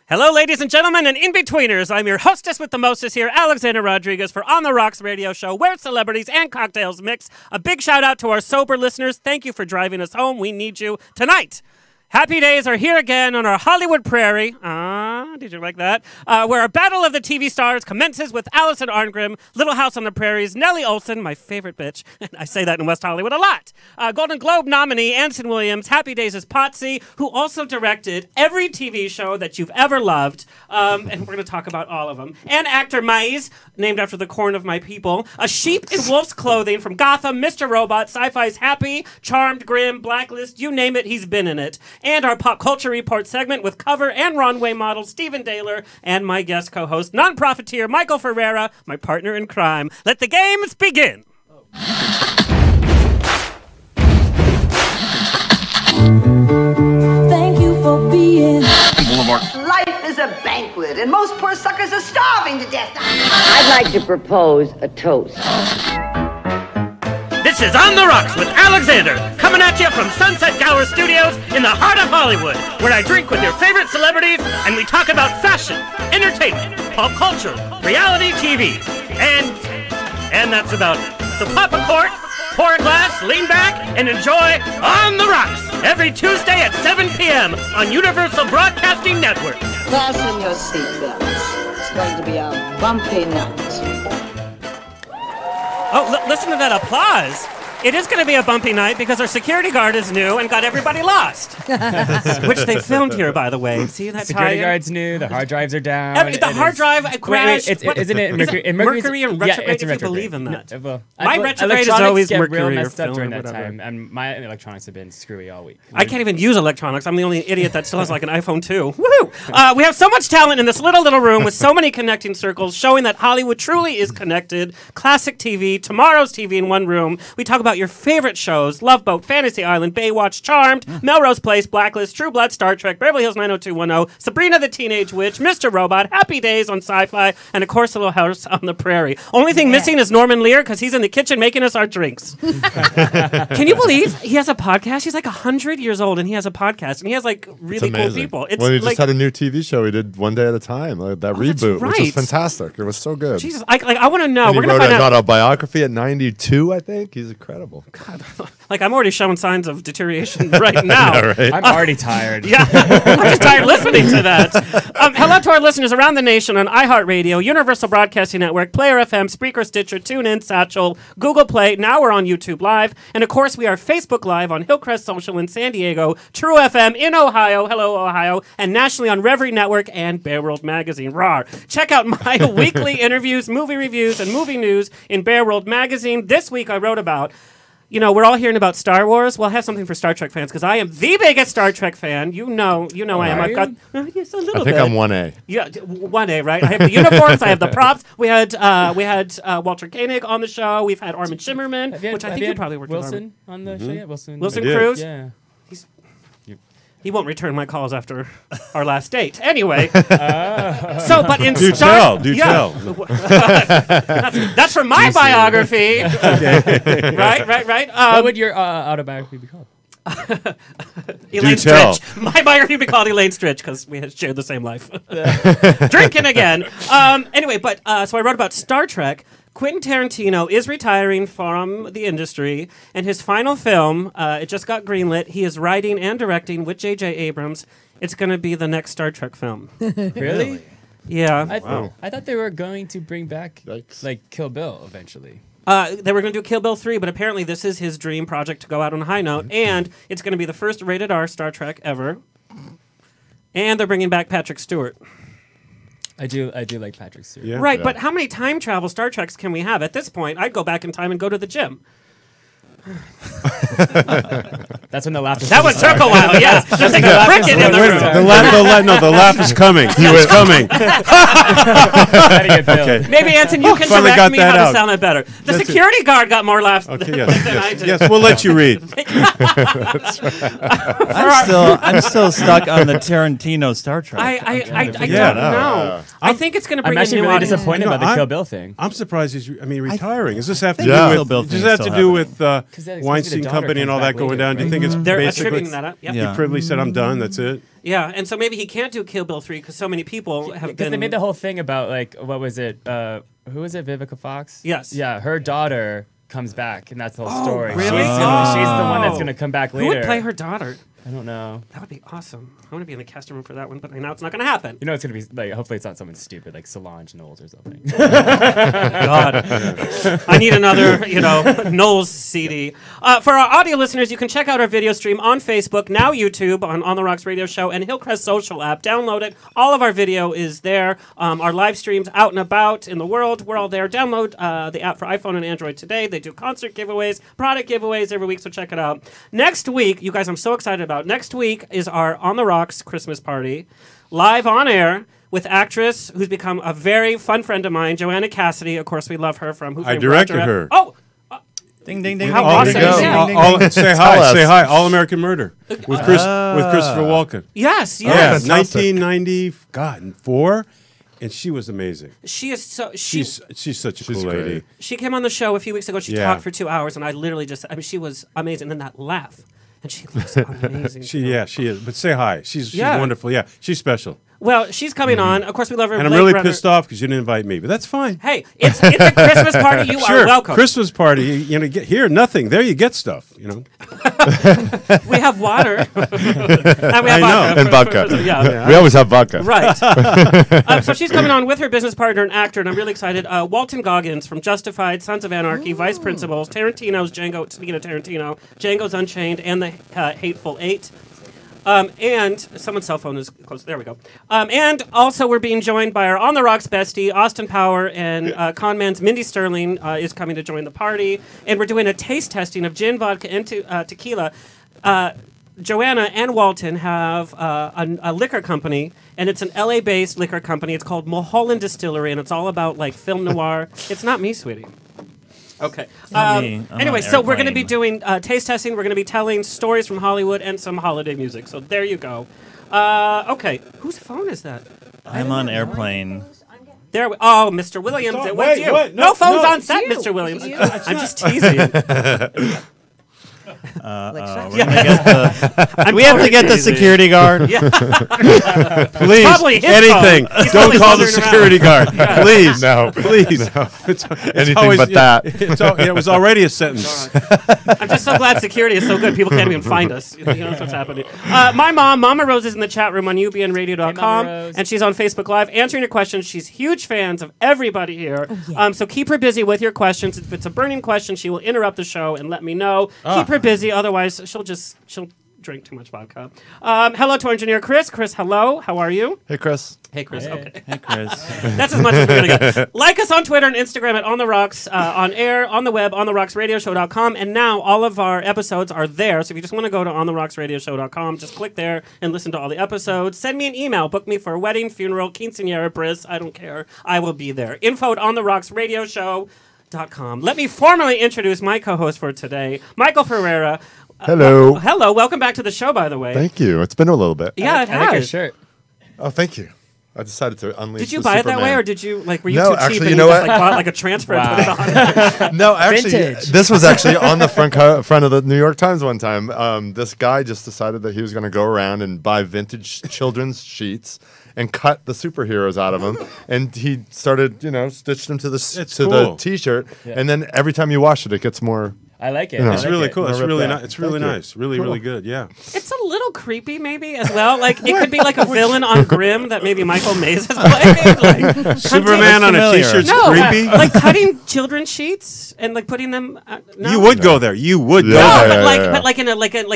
Hello, ladies and gentlemen, and in-betweeners. I'm your hostess with the mostest here, Alexander Rodriguez, for On the Rocks radio show, where celebrities and cocktails mix. A big shout-out to our sober listeners. Thank you for driving us home. We need you tonight. Happy days are here again on our Hollywood Prairie. Did you like that? Where a battle of the TV stars commences with Alison Arngrim, Little House on the Prairie's Nellie Olsen, my favorite bitch. I say that in West Hollywood a lot. Golden Globe nominee Anson Williams, Happy Days' Potsie, who also directed every TV show that you've ever loved. And we're going to talk about all of them. And actor Maize, named after the corn of my people. A sheep in wolf's clothing from Gotham, Mr. Robot, SyFy's Happy, Charmed, Grimm, Blacklist, you name it, he's been in it. And our Pop Culture Report segment with cover and runway model Steven Dehler and my guest co-host, non-profiteer Michael Ferrera, my partner in crime. Let the games begin. Thank you for being Boulevard. Life is a banquet, and most poor suckers are starving to death. I'd like to propose a toast. This is On the Rocks with Alexander, coming at you from Sunset Gower Studios in the heart of Hollywood, where I drink with your favorite celebrities and we talk about fashion, entertainment, pop culture, reality TV, and that's about it. So pop a cork, pour a glass, lean back, and enjoy On the Rocks every Tuesday at 7 p.m. on Universal Broadcasting Network. Fasten your seatbelts. It's going to be a bumpy night. Oh, listen to that applause. It is going to be a bumpy night because our security guard is new and got everybody lost. Which they filmed here, by the way. See that security guard's new, the hard drives are down. The hard drive crashed. Isn't it Mercury? Mercury and retrograde, yeah, it's if retrograde. you believe in that. No, well, my retrograde is always get Mercury. Real messed up during that whatever. time, and my electronics have been screwy all week. I can't even use electronics. I'm the only idiot that still has like an iPhone 2. Woohoo! We have so much talent in this little room with so many connecting circles, showing that Hollywood truly is connected. Classic TV, tomorrow's TV in one room. We talk about your favorite shows. Love Boat, Fantasy Island, Baywatch, Charmed, Melrose Place, Blacklist, TrueBlood, Star Trek, Beverly Hills 90210, Sabrina the Teenage Witch, Mr. Robot, Happy Days on SyFy, and of course Little House on the Prairie. Only thing missing is Norman Lear because he's in the kitchen making us our drinks. Can you believe he has a podcast? He's like 100 years old and he has a podcast and he has like really cool people. Well, he just had a new TV show he did One Day at a Time, that reboot, right. which was fantastic. It was so good. Jesus, I want to know. And We're he going to wrote find an out. autobiography at 92, I think. He's incredible. God, like I'm already showing signs of deterioration right now. Yeah, right? I'm already tired. Yeah, I'm just tired listening to that. Hello to our listeners around the nation on iHeartRadio, Universal Broadcasting Network, Player FM, Spreaker, Stitcher, TuneIn, Satchel, Google Play. Now we're on YouTube Live. And of course, we are Facebook Live on Hillcrest Social in San Diego, True FM in Ohio, hello Ohio, and nationally on Reverie Network and Bear World Magazine. Rawr. Check out my weekly interviews, movie reviews, and movie news in Bear World Magazine. This week I wrote about, we're all hearing about Star Wars. Well, I have something for Star Trek fans because I am the biggest Star Trek fan. You know I am. I've got yes, a little I think bit. I'm 1A. Yeah, 1A, right? I have the uniforms. I have the props. We had Walter Koenig on the show. We've had Armin Shimmerman, which I think you probably worked with Wilson on the show. Yeah, Wilson Cruz. Yeah. He won't return my calls after our last date. Anyway. But in Do Star... tell. That's from my biography. Right. What would your autobiography be called? Elaine tell. Stritch. My biography would be called Elaine Stritch because we had shared the same life. Drinking again. Anyway, so I wrote about Star Trek. Quentin Tarantino is retiring from the industry, and his final film, it just got greenlit. He is writing and directing with J.J. Abrams. It's going to be the next Star Trek film. Really? Yeah. I thought they were going to bring back like Kill Bill eventually. They were going to do Kill Bill 3, but apparently this is his dream project to go out on a high note, and it's going to be the first rated R Star Trek ever. And they're bringing back Patrick Stewart. I do like Patrick Stewart. Yeah. Right, but how many time travel Star Treks can we have? At this point, I'd go back in time and go to the gym. That's when the laugh is That one took a while, yes. There's like a cricket in the room. The laugh is coming. It's coming. Okay. Maybe, Anson, you can Finally direct got me that how to out. sound it better. The security guard got more laughs than I did. Yes, we'll let you read. I'm still stuck on the Tarantino Star Trek. I don't know. I think it's going to bring I'm actually a new really audience. disappointed by the Kill Bill thing. I'm surprised he's retiring. Does this have to Yeah. do Kill Bill with? thing Does it have still to do happening. with Weinstein Company and all that going down. Do you think it's They're basically attributing that up? Yep. Yeah. he privily said, "I'm done. That's it." Yeah, and so maybe he can't do Kill Bill 3 because so many people have Because been. they made the whole thing about like what was it? Who was it? Vivica Fox. Yes. Yeah, her daughter comes back, and that's the whole story. really? She's the one that's gonna come back later. Who would play her daughter? I don't know. That would be awesome. I want to be in the casting room for that one, but I know it's not going to happen. You know, it's gonna be like. Hopefully, it's not someone stupid like Solange Knowles or something. God, I need another, Knowles CD. For our audio listeners, you can check out our video stream on Facebook, now YouTube, on the Rocks Radio Show, and Hillcrest Social app. Download it. All of our video is there. Our live streams out and about in the world, we're all there. Download the app for iPhone and Android today. They do concert giveaways, product giveaways every week, so check it out. Next week, you guys, I'm so excited about. Next week is our On the Rocks Christmas party, live on air with actress who's become a very fun friend of mine, Joanna Cassidy. Of course, we love her from Who I Framed directed Roger her. Oh, Ding, ding, ding. How ding, awesome ding, is ding, that? ding, ding, ding. Say hi. All American Murder with Christopher Walken. yes, Yeah, yes. 1994, and she was amazing. She is so She's such a cool lady. great. She came on the show a few weeks ago. She Yeah. talked for 2 hours, and I literally she was amazing. And then that laugh, and she looks amazing. She is. But say hi. She's Yeah. wonderful. Yeah, she's special. Well, she's coming on. Of course, we love her. And I'm Blake really Runner. pissed off because you didn't invite me, but that's fine. Hey, it's a Christmas party. You Sure, are welcome. Christmas party. Get here, nothing. There, you get stuff. We have water. And we have vodka. And vodka. Yeah. We always have vodka. Right. So she's coming on with her business partner and actor, and I'm really excited. Walton Goggins from Justified, Sons of Anarchy, Vice Principals, Tarantino's Django, speaking of Tarantino, Django's Unchained, and the Hateful Eight. And someone's cell phone is close. There we go. And also we're being joined by our On the Rocks bestie, Austin Power, and Conman's Mindy Sterling is coming to join the party. And we're doing a taste testing of gin, vodka, and tequila. Joanna and Walton have a liquor company, and it's an LA-based liquor company. It's called Mulholland Distillery, and it's all about like film noir. It's not me, sweetie. Okay. Anyway, so we're going to be doing taste testing. We're going to be telling stories from Hollywood and some holiday music. So there you go. Okay. Whose phone is that? I'm on airplane. Oh, Mr. Williams, it was you. What? No phones on set, You. Mr. Williams. You. I'm just teasing. We have to get the security guard. Please, probably his anything. phone. He's Don't probably call the wandering security guard. Please. No. Please. It's Anything always- but that. It was already a sentence. I'm just so glad security is so good. People can't even find us. That's what's happening. My mom, Mama Rose, is in the chat room on ubnradio.com, Hey, Mama Rose. and she's on Facebook Live answering your questions. She's huge fans of everybody here. So keep her busy with your questions. If it's a burning question, she will interrupt the show and let me know. Keep her busy, otherwise she'll drink too much vodka. Hello to our engineer, Chris. Chris, hello. How are you? Hey, Chris. Hey, Chris. Okay. Hey, Chris. That's as much as we're going to get. Like us on Twitter and Instagram at On The Rocks, on air, on the web, ontherocksradioshow.com. And now all of our episodes are there. So if you just want to go to ontherocksradioshow.com, just click there and listen to all the episodes. Send me an email. Book me for a wedding, funeral, quinceanera, bris. I don't care. I will be there. Info at ontherocksradioshow.com. Let me formally introduce my co-host for today, Michael Ferrera. Hello. Hello. Welcome back to the show, by the way. Thank you. It's been a little bit. Yeah, it I like your has. shirt. Oh, thank you. I decided to unleash Did you the buy it that way, Superman. or did you were you No, too cheap actually, and you you know just what? like bought like a transfer and put it on? No, actually, Vintage. this was actually on the front of the New York Times one time. This guy just decided that he was going to go around and buy vintage children's sheets and cut the superheroes out of them, and he started, stitched them to the cool. T-shirt, and then every time you wash it, it gets more. I like it. You know. I It's like really it. cool. It's Rip really that. nice. It's really Thank you. nice. Really, really good. Yeah. It's a little creepy, maybe as well. Like it could be like a villain on Grimm that maybe Michael Maize has played. Like Superman on a familiar. T-shirt's no, creepy. like cutting children's sheets and like putting them. No? You would go there. You would go No, Yeah, there. but like in a Hansel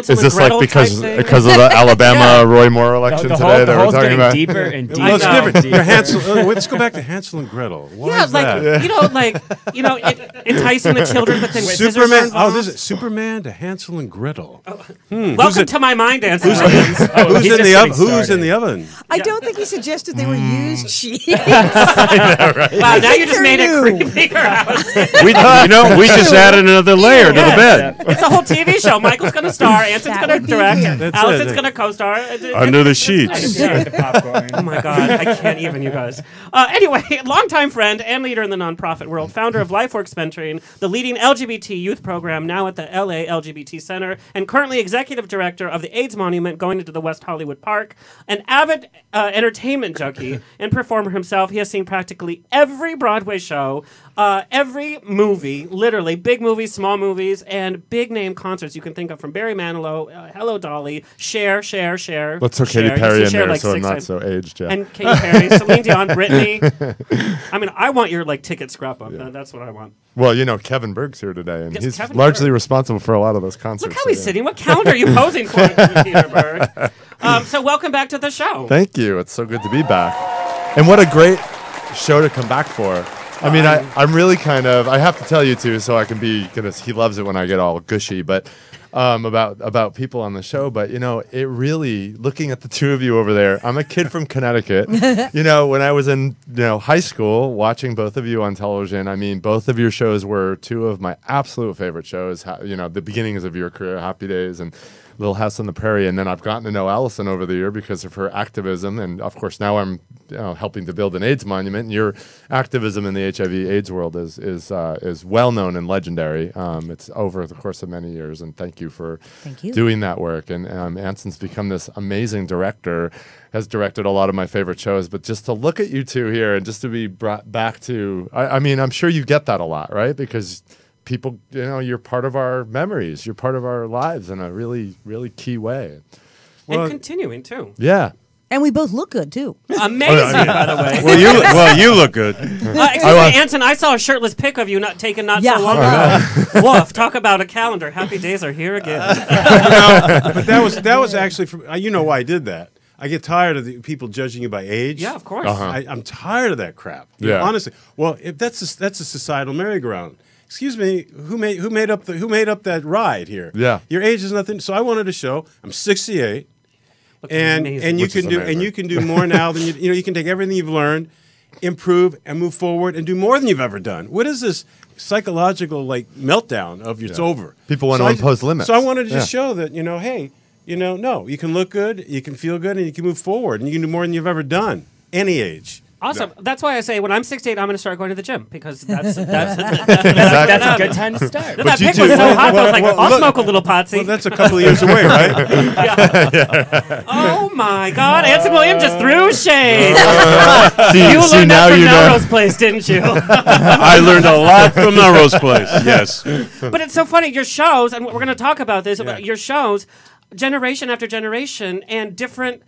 Is and this Gretel like type thing. because of the Alabama Roy Moore election The today that we're hole's talking getting about? deeper and deeper. Well, it's know. different. You're Hansel. Let's go back to Hansel and Gretel. Why Yeah, is like that? enticing the children, but then scissors are Superman. Oh, involved. this is Superman to Hansel and Gretel. Welcome to my mind, Anson. Who's He's in just the oven? getting Who's in started. the oven? I don't think he suggested they were used sheets. Wow, now you just made it New. creepier. We just added another layer to the bed. It's a whole TV show. Michael's going to star. Anson's That going to would be direct. him. That's Allison's it. going to co-star. Under the I sheets. just start the popcorn. Oh my God, I can't even, you guys. Anyway, longtime friend and leader in the nonprofit world, founder of LifeWorks Mentoring, the leading LGBT youth program, now at the LA LGBT Center, and currently executive director of the AIDS Monument going into the West Hollywood Park. An avid entertainment junkie and performer himself, he has seen practically every Broadway show, every movie, literally, big movies, small movies, and big name concerts you can think of, from Barry Manilow, Hello Dolly, Cher. Let's throw Katy Perry in there so I'm not so aged, yeah. And Katy Perry, Celine Dion, Britney. I mean, I want your ticket scrap up. Yeah. That's what I want. Well, Kevin Berg's here today, and Yes, he's Kevin largely Berg. responsible for a lot of those concerts. Look how he's sitting. What calendar are you posing for, Peter Berg? So welcome back to the show. Thank you. It's so good to be back. And what a great show to come back for. I mean, I'm really I have to tell you too, so I can be, because he loves it when I get all gushy, but about people on the show. But, it really, looking at the two of you over there, I'm a kid from Connecticut. When I was in, high school, watching both of you on television, I mean, both of your shows were two of my absolute favorite shows, the beginnings of your career, Happy Days and Little House on the Prairie. And then I've gotten to know Alison over the year because of her activism. And of course, now I'm helping to build an AIDS monument. And your activism in the HIV/AIDS world is well known and legendary. It's over the course of many years. And thank you for doing that work. And Anson's become this amazing director, has directed a lot of my favorite shows. But just to look at you two here and just to be brought back to, I mean, I'm sure you get that a lot, right? Because people, you're part of our memories. You're part of our lives in a really, really key way. And continuing, too. Yeah. And we both look good, too. Amazing, by the way. Well, you look good. Excuse me, Anson, I saw a shirtless pic of you taken not so long ago. Woof, talk about a calendar. Happy days are here again. But that was actually, you know why I did that. I get tired of the people judging you by age. Yeah, of course. I'm tired of that crap. Yeah. Honestly. Well, if that's a societal merry-go-round. Excuse me, who made up that ride here? Yeah. Your age is nothing. So I wanted to show I'm 68. And you can do more now than you can take everything you've learned, improve and move forward and do more than you've ever done. What is this psychological meltdown of it's over? People want to impose limits. So I wanted to just show that, hey, no, you can look good, you can feel good, and you can move forward, and you can do more than you've ever done, any age. Awesome. Yeah. That's why I say when I'm 68, I'm going to start going to the gym, because that's a good time to start. That pic was so hot, I was like, I'll smoke a little Potsie. Well, that's a couple of years away, right? Yeah. Oh, my God. Anson Williams just threw shade. You see, learned now that from you know. Melrose Place, didn't you? I learned a lot from Melrose Place, yes. But it's so funny. Your shows, and we're going to talk about this, your shows, generation after generation, and different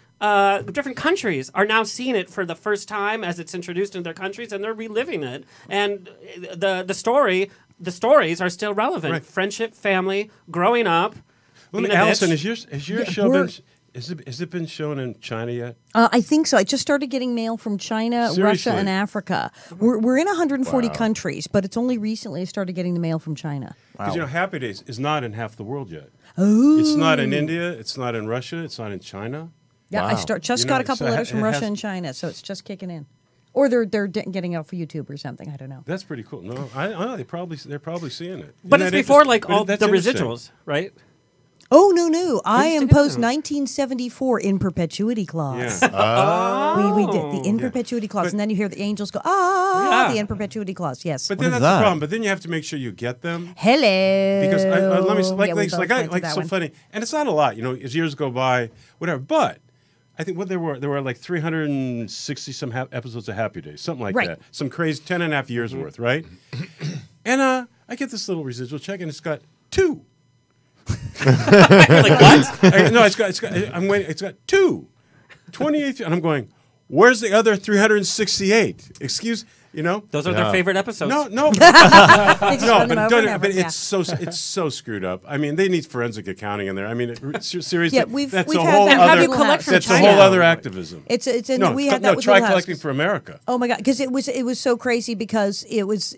countries are now seeing it for the first time as it's introduced in their countries, and they're reliving it. And the stories are still relevant. Right. Friendship, family, growing up. Alison, has your show been? Has it been shown in China yet? I think so. I just started getting mail from China, Seriously? Russia, and Africa. We're in 140 countries, but it's only recently I started getting the mail from China. Because Happy Days is not in half the world yet. Oh, it's not in India. It's not in Russia. It's not in China. Yeah, I just got a couple letters from Russia and China, so it's just kicking in. Or they're getting out for YouTube or something. I don't know. That's pretty cool. No, I know they're probably seeing it. But it's before all the residuals, right? Oh, no. I imposed 1974 in perpetuity clause. Yeah. We did the in perpetuity clause, and then you hear the angels go, the in perpetuity clause, yes. But then that's the problem. But then you have to make sure you get them. Hello. Because let me so funny, and it's not a lot, as years go by, whatever. But I think there were like 360 some episodes of Happy Days, something like that. Some crazy 10.5 years worth, right? And I get this little residual check, and it's got 2. Like what? No, it's got 2. 28, and I'm going, where's the other 368? Excuse. Those are their favorite episodes. No, but it's so screwed up. I mean, they need forensic accounting in there. I mean, seriously, that's a whole other. How do you collect from That's China? a whole other activism. We had that with try Little collecting House. for America. Oh my God, because it was so crazy because it was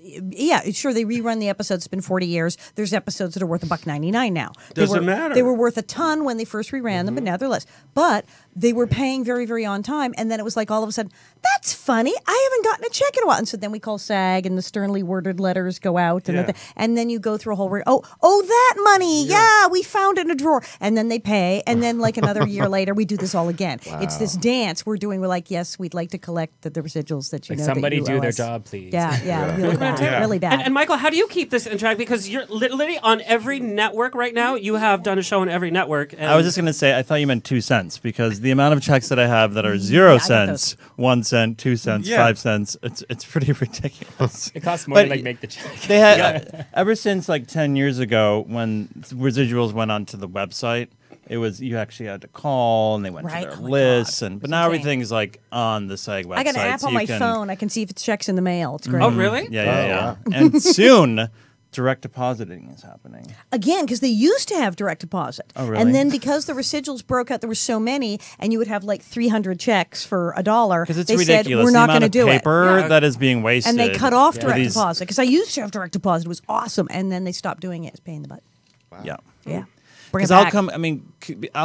sure they rerun the episodes. It's been 40 years. There's episodes that are worth $1.99 now. Doesn't matter. They were worth a ton when they first reran them, but now they're less. But they were paying very, very on time, and then it was like all of a sudden, that's funny? I haven't gotten a check in a while. And so then we call SAG, and the sternly worded letters go out, and then you go through a whole that money, we found it in a drawer, and then they pay, and then like another year later we do this all again. Wow. It's this dance we're doing. We're like, yes, we'd like to collect the residuals that you know. Somebody that you do their us. Job, please. Yeah, really bad, really bad. And Michael, how do you keep this in track? Because you're literally on every network right now. You have done a show on every network. I was just going to say, I thought you meant 2 cents, because the amount of checks that I have that are 0 cents, 1 cent, 2 cents, 5 cents, it's pretty ridiculous. It costs more to make the check. They had ever since like 10 years ago when residuals went onto the website. It was you actually had to call, and they went to their lists, but now everything's like on the SAG website. I got an app on my phone. I can see if it's checks in the mail. It's great. Oh, really? Yeah. And soon, direct depositing is happening again, because they used to have direct deposit. Oh, really? And then because the residuals broke out, there were so many, and you would have like 300 checks for $1. Because it's they ridiculous. Said, we're not going to do it. Paper that is being wasted. And they cut off direct deposit, because I used to have direct deposit. It was awesome, and then they stopped doing it. It's pain in the butt. Wow. Yeah. Because I'll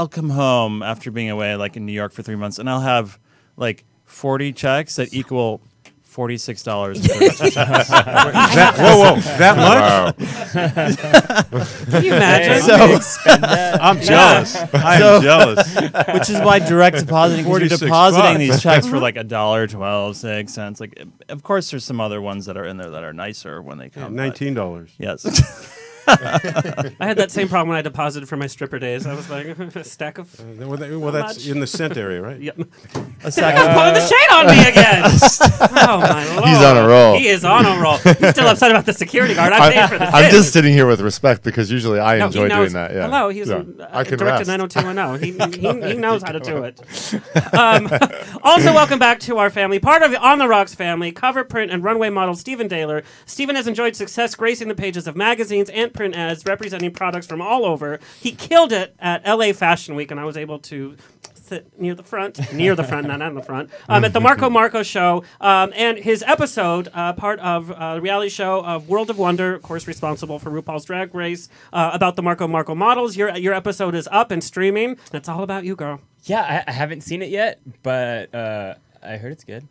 come home after being away, like in New York for 3 months, and I'll have like 40 checks that equal $46. Whoa, that much? Can you imagine? I'm jealous. I'm jealous. Which is why direct depositing, because you're depositing these checks for like $1.12, 6 cents. Like, of course, there's some other ones that are in there that are nicer when they come. $19. Yes. I had that same problem when I deposited for my stripper days. I was like, a stack of. Well, that's in the cent area, right? Yeah. A stack of pulling the shade on me again. Oh my lord! He's on a roll. He is on a roll. He's still upset about the security guard. I paid for this. I'm just sitting here with respect because usually I enjoy doing that. Yeah. Hello, he's director 90210. He knows how to do it. Also, welcome back to our family, part of the On the Rocks family, cover, print, and runway model Steven Dehler. Steven has enjoyed success gracing the pages of magazines and print ads representing products from all over. He killed it at LA Fashion Week, and I was able to sit near the front, not on the front, at the Marco show. And his episode, part of the reality show of World of Wonder, of course, responsible for RuPaul's Drag Race, about the Marco models. Your episode is up and streaming. It's all about you, girl. Yeah, I haven't seen it yet, but I heard it's good.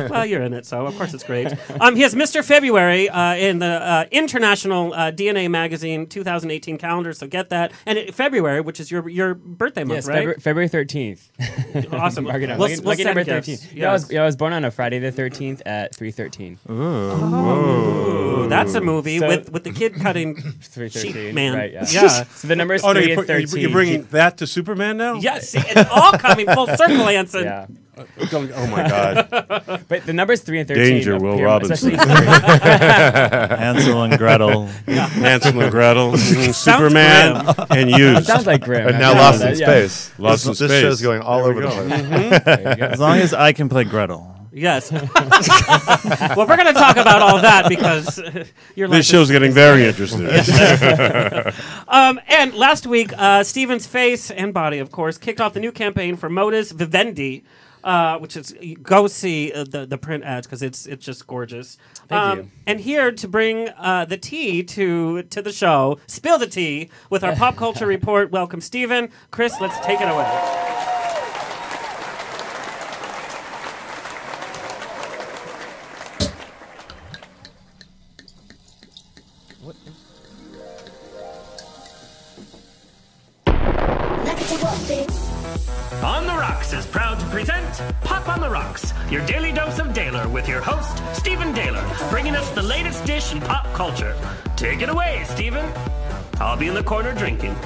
Well, you're in it, so of course it's great. He has Mr. February in the International DNA Magazine 2018 calendar, so get that. And February, which is your birthday month, right? February 13th. Awesome. Lucky number 13. Yes. I was born on a Friday the 13th at 3:13. Ooh, that's a movie with the kid cutting 3:13. sheep, man. Right, yeah. Yeah. So the number is 3 and 13. You're bringing that to Superman now? Yes, see, it's all coming full circle, Anson. Yeah. Oh my God! But the numbers 3 and 13. Danger, Will Robinson. Hansel and Gretel. Hansel and Gretel. Superman and you. Sounds like Grimm. And now Lost in Space. Lost in Space. This show's going all over the place. As long as I can play Gretel. Yes. Well, we're going to talk about all that because this show's getting very interesting. And last week, Steven's face and body, of course, kicked off the new campaign for Modus Vivendi, which is go see the print ads because it's just gorgeous. Thank you. And here to bring the tea to the show, spill the tea with our pop culture report. Welcome, Steven. Chris, let's take it away. On the Rocks is proud to present Pop on the Rocks, your daily dose of Dehler with your host, Steven Dehler, bringing us the latest dish in pop culture. Take it away, Steven. I'll be in the corner drinking.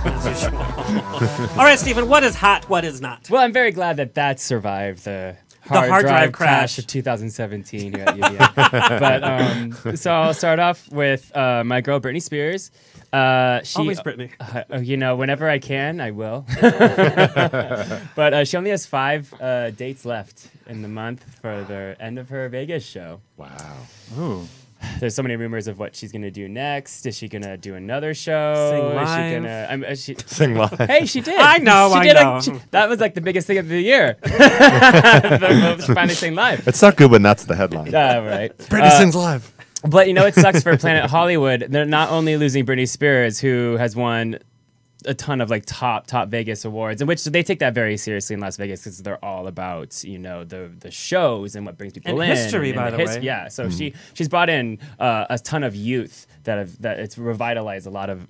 As usual. All right, Steven, what is hot, what is not? Well, I'm very glad that survived the hard drive crash of 2017 here at UVA. But so I'll start off with my girl Britney Spears. Always Britney. Whenever I can, I will. But she only has 5 dates left in the month for the end of her Vegas show. Wow. Ooh. There's so many rumors of what she's going to do next. Is she going to do another show? Sing live? Is she gonna, Sing live. Hey, she did. I know. That was like the biggest thing of the year. She finally sang live. It's not good when that's the headline. Right. Britney sings live. But it sucks for Planet Hollywood. They're not only losing Britney Spears, who has won a ton of like top Vegas awards, in which they take that very seriously in Las Vegas because they're all about the shows and what brings people and in. History, by the way. Yeah, so she's brought in a ton of youth that it's revitalized a lot of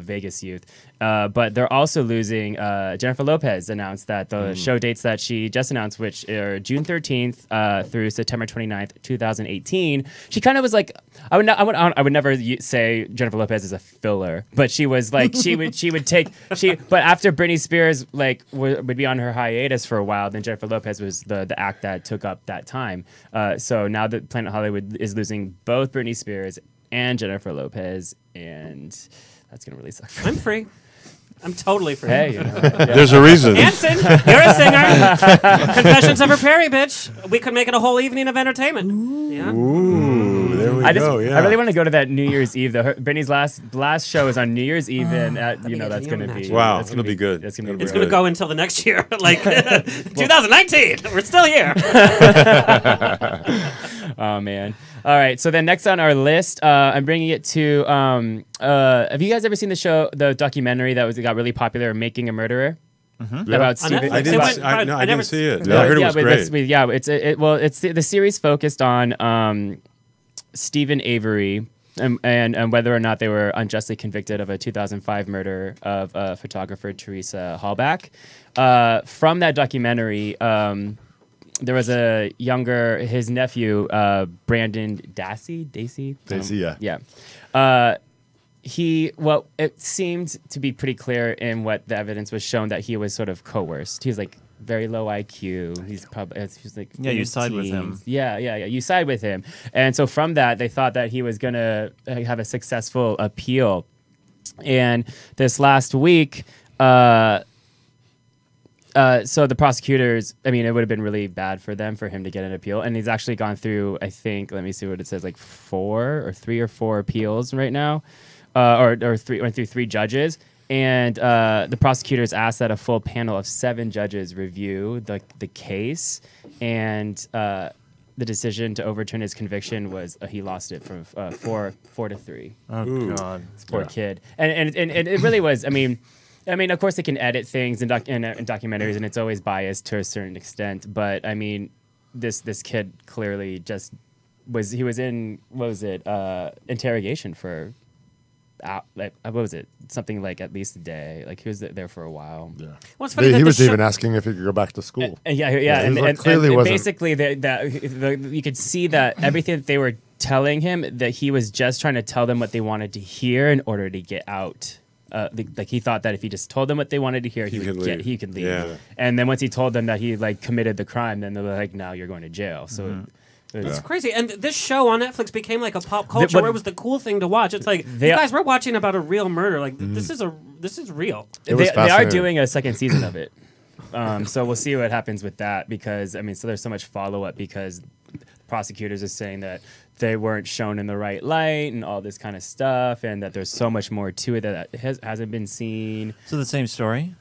Vegas youth. But they're also losing. Jennifer Lopez announced that the show dates that she just announced, which are June 13th through September 29th, 2018. She kind of was like, I would never say Jennifer Lopez is a filler, but she was like, she would take. But after Britney Spears would be on her hiatus for a while, then Jennifer Lopez was the act that took up that time. So now that Planet Hollywood is losing both Britney Spears and Jennifer Lopez, and that's gonna really suck. I'm free. I'm totally free. Hey, there's a reason. Anson, you're a singer. Confessions of a Prairie, bitch. We could make it a whole evening of entertainment. Yeah. Ooh, there we go. Yeah. I really want to go to that New Year's Eve. Britney's last show is on New Year's Eve, and that's going to be it's going to be good. It's going to go until the next year, like 2019. We're still here. Oh man. All right, so then next on our list, I'm bringing it to. Have you guys ever seen the documentary that got really popular, Making a Murderer? Mm-hmm. About Steven. I didn't see it. I heard it was great. It's the series focused on Stephen Avery and whether or not they were unjustly convicted of a 2005 murder of photographer Teresa Hallback. From that documentary. There was his nephew, Brandon Daisy, yeah. It seemed to be pretty clear in what the evidence was shown that he was sort of coerced. He's like very low IQ. He's like you side with him. Yeah. You side with him, and so from that they thought that he was gonna have a successful appeal, and this last week. So the prosecutors, I mean, it would have been really bad for him to get an appeal. And he's actually gone through, I think, let me see what it says, like 3 or 4 appeals right now, went through 3 judges. And the prosecutors asked that a full panel of 7 judges review the case. And the decision to overturn his conviction was he lost it from 4 to 3. Oh, God. This poor kid. And it really was, I mean, of course, they can edit things in documentaries, and it's always biased to a certain extent. But I mean, this kid clearly just was. He was in interrogation for what was it? Something like at least a day. Like he was there for a while. Yeah. Well, funny he was even asking if he could go back to school. And clearly wasn't. Basically, you could see that everything that they were telling him, that he was just trying to tell them what they wanted to hear in order to get out. He thought that if he just told them what they wanted to hear, he could leave. Yeah. And then once he told them that he committed the crime, then they're like, "Now you're going to jail." So it's crazy. And this show on Netflix became like a pop culture where it was the cool thing to watch. It's like, you guys, we're watching about a real murder. Like this is real. They are doing a second season of it. So we'll see what happens with that, because so there's so much follow up because prosecutors are saying that they weren't shown in the right light and all this kind of stuff, and that there's so much more to it that hasn't been seen. So the same story?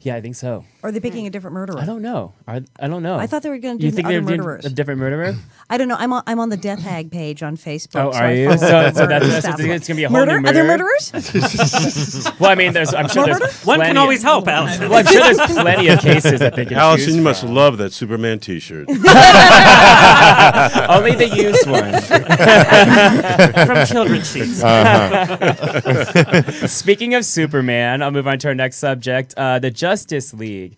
Yeah, I think so. Or are they picking a different murderer? I don't know. I don't know. I thought they were going to do other murderers. A different murderer? I don't know. I'm on the Death Hag page on Facebook. Oh, are you? So it's going to be a whole new murder? Are there murderers? Well, I'm sure there's one can always hope, Alison. Well, I'm sure there's plenty of cases that they can Alison, choose you must from. love that Superman T-shirt. Only the used one. From Children's Sheets. Speaking of Superman, I'll move on to our next subject, the Justice League.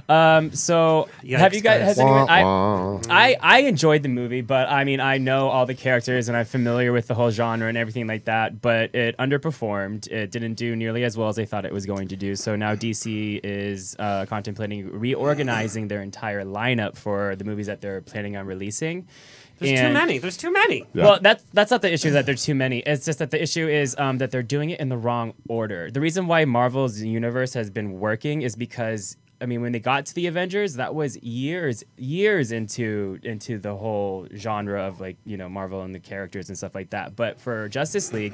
So have you guys? I enjoyed the movie, but I know all the characters and I'm familiar with the whole genre and everything like that. But it underperformed. It didn't do nearly as well as they thought it was going to do. So now DC is contemplating reorganizing their entire lineup for the movies that they're planning on releasing. There's too many. Yeah. Well, that's not the issue that there are too many. It's just that the issue is that they're doing it in the wrong order. The reason why Marvel's universe has been working is because I mean, when they got to the Avengers, that was years into the whole genre of like, you know, Marvel and the characters and stuff like that. But for Justice League,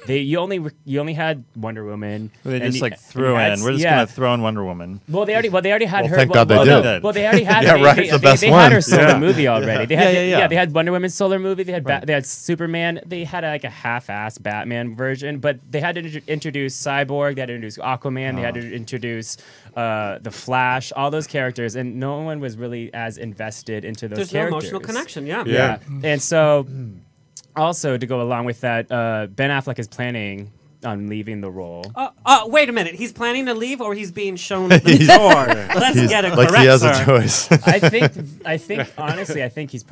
you only had Wonder Woman. They just like threw in. We're just gonna throw in Wonder Woman. Well, they already had her. Thank God they did. Well, they already had. Yeah, right. It's the best they one. had her solo movie already. They had they had Wonder Woman's solo movie. They had they had Superman. They had like a half-assed Batman version, but they had to introduce Cyborg. They had to introduce Aquaman. They had to introduce the Flash. All those characters, and no one was really as invested into those characters. There's no emotional connection. Yeah. And so, also to go along with that, Ben Affleck is planning on leaving the role. Wait a minute. He's planning to leave, or he's being shown the door. Let's get it correct, like he has sir. a choice. I think honestly, I think he's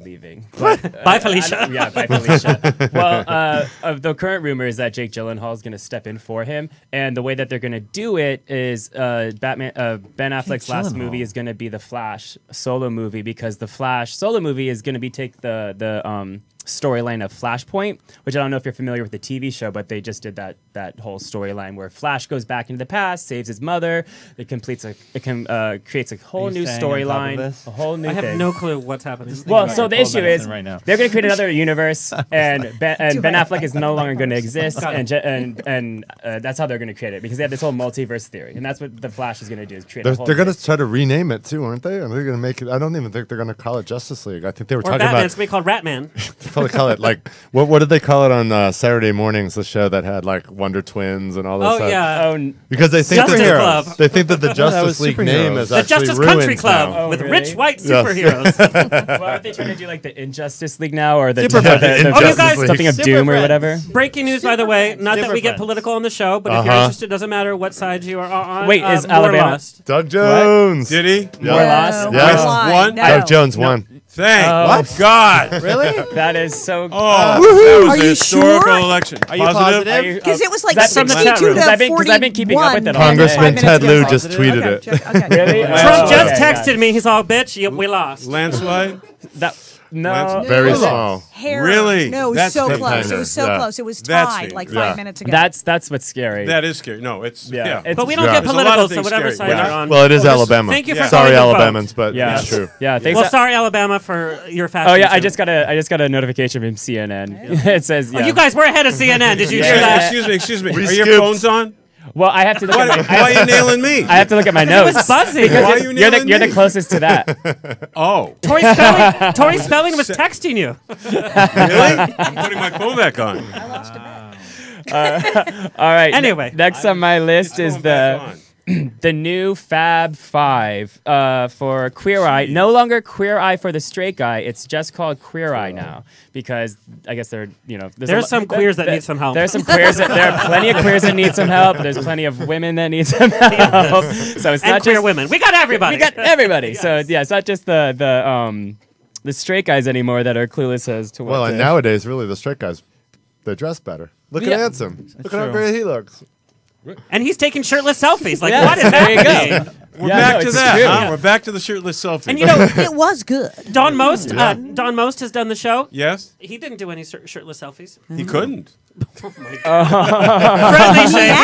leaving. Bye, Felicia. Yeah, bye, Felicia. Well, the current rumor is that Jake Gyllenhaal is going to step in for him, and the way that they're going to do it is Ben Affleck's last movie is going to be the Flash solo movie, because the Flash solo movie is going to be take the storyline of Flashpoint, which I don't know if you're familiar with the TV show, but they just did that whole storyline where Flash goes back into the past, saves his mother. It creates a whole new storyline, a whole new thing. I have no clue what's happening. Well, so the issue is they're going to create another universe, and Ben Affleck is no longer going to exist, and that's how they're going to create it, because they have this whole multiverse theory, and that's what the Flash is going to do, is create a whole They're going to try to rename it too, aren't they? Are they going to make it? I don't even think they're going to call it Justice League. I think they were talking Batman. about. It's going to be called Ratman. Probably call it like what did they call it on Saturday mornings? The show that had like Wonder Twins and all this stuff. Yeah. Because they think Justice Club. They think that the Justice League name is the actually Justice ruined Country Club now. with really? rich white superheroes. Well, aren't they trying to do like the Injustice League now, or the Injustice something of Doom or whatever? Breaking news, by the way. Not that we get political on the show, but if you're interested, doesn't matter what side you are on. Wait, is more Alabama? lost. Doug Jones. Did he? More lost? Yes. Won? No. Doug Jones won. Thank God. Really? That is so. That was Are a you historical sure? election. Are you positive? Because it was like That's from the 62 chat room. to 'Cause I've been keeping up with it all day. Congressman 5 Ted minutes Lieu ago. just tweeted it. Okay. Really? Trump Oh, just okay, texted me. He's all, bitch, we lost. Landslide? No. Very small. Hair. Really? No, it was That's so the close. It hanger. was so Yeah. close. It was That's tied the- like yeah. 5 minutes ago. That's what's scary. That is scary. No, it's Yeah. yeah. But we don't Yeah. get There's a lot political, of so things whatever scary. side Yeah. you're on. Well, it is Well, Alabama. thank you for Sorry, calling the vote. Alabamans, but Yeah. it's true. Yeah. Thanks. Well, sorry, Alabama, for your fashion. Oh yeah, I too. just got a notification from CNN. It says, Oh, you guys were ahead of CNN. Did you hear that? Excuse me. We Are your skipped. phones on? Well, I have to look Why at my. are you nailing me? I have to look at my It notes. was buzzy. Why are you You're nailing the me? closest to that. Oh, Tori Spelling was texting you. really? I'm putting my phone back on. All right. Anyway. Next on my list is Going back on. the new Fab Five for Queer Eye. No longer Queer Eye for the straight guy. It's just called Queer Eye now, because I guess there's some queers that need some help. There's some queers. There are plenty of queers that need some help. There's plenty of women that need some help. So it's And not queer just women. We got everybody. We got everybody. So yeah, it's not just the straight guys anymore that are clueless as to what. Well, to, and nowadays, really, the straight guys, they dress better. Look Yeah. at Anson. Look at how true. great he looks. And he's taking shirtless selfies. Like, Yeah, what is there you happening? go. We're Yeah, back no, to it's that. true. Huh? Yeah. We're back to the shirtless selfie. And you know, It was good. Don Most has done the show. yes, He didn't do any shirtless selfies. he couldn't. Friendly shame.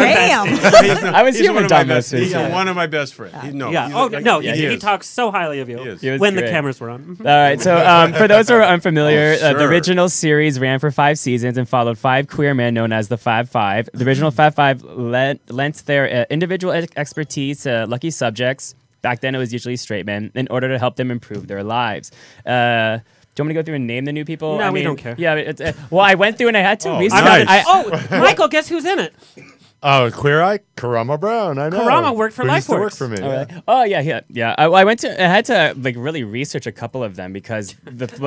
Damn. I was He's here one when of my Don best. Most was He's here. one of my best friends. Yeah. He's Oh like- no, yeah, he he is. talks so highly of you He is. He was when the great. cameras were on. All right, so for those who are unfamiliar, the sure. original series ran for 5 seasons and followed 5 queer men known as the Fab Five. The original Fab Five lent their individual expertise to lucky subjects. Back then, it was usually straight men, in order to help them improve their lives. Do you want me to go through and name the new people? No, we don't care. Yeah, well, I went through and I had to Oh, research. nice. Michael, guess who's in it? Oh, Queer Eye? Karama Brown. I know. Karama worked for Who used to work LifeWorks. for me. Oh yeah. I went to. I had to like really research a couple of them because because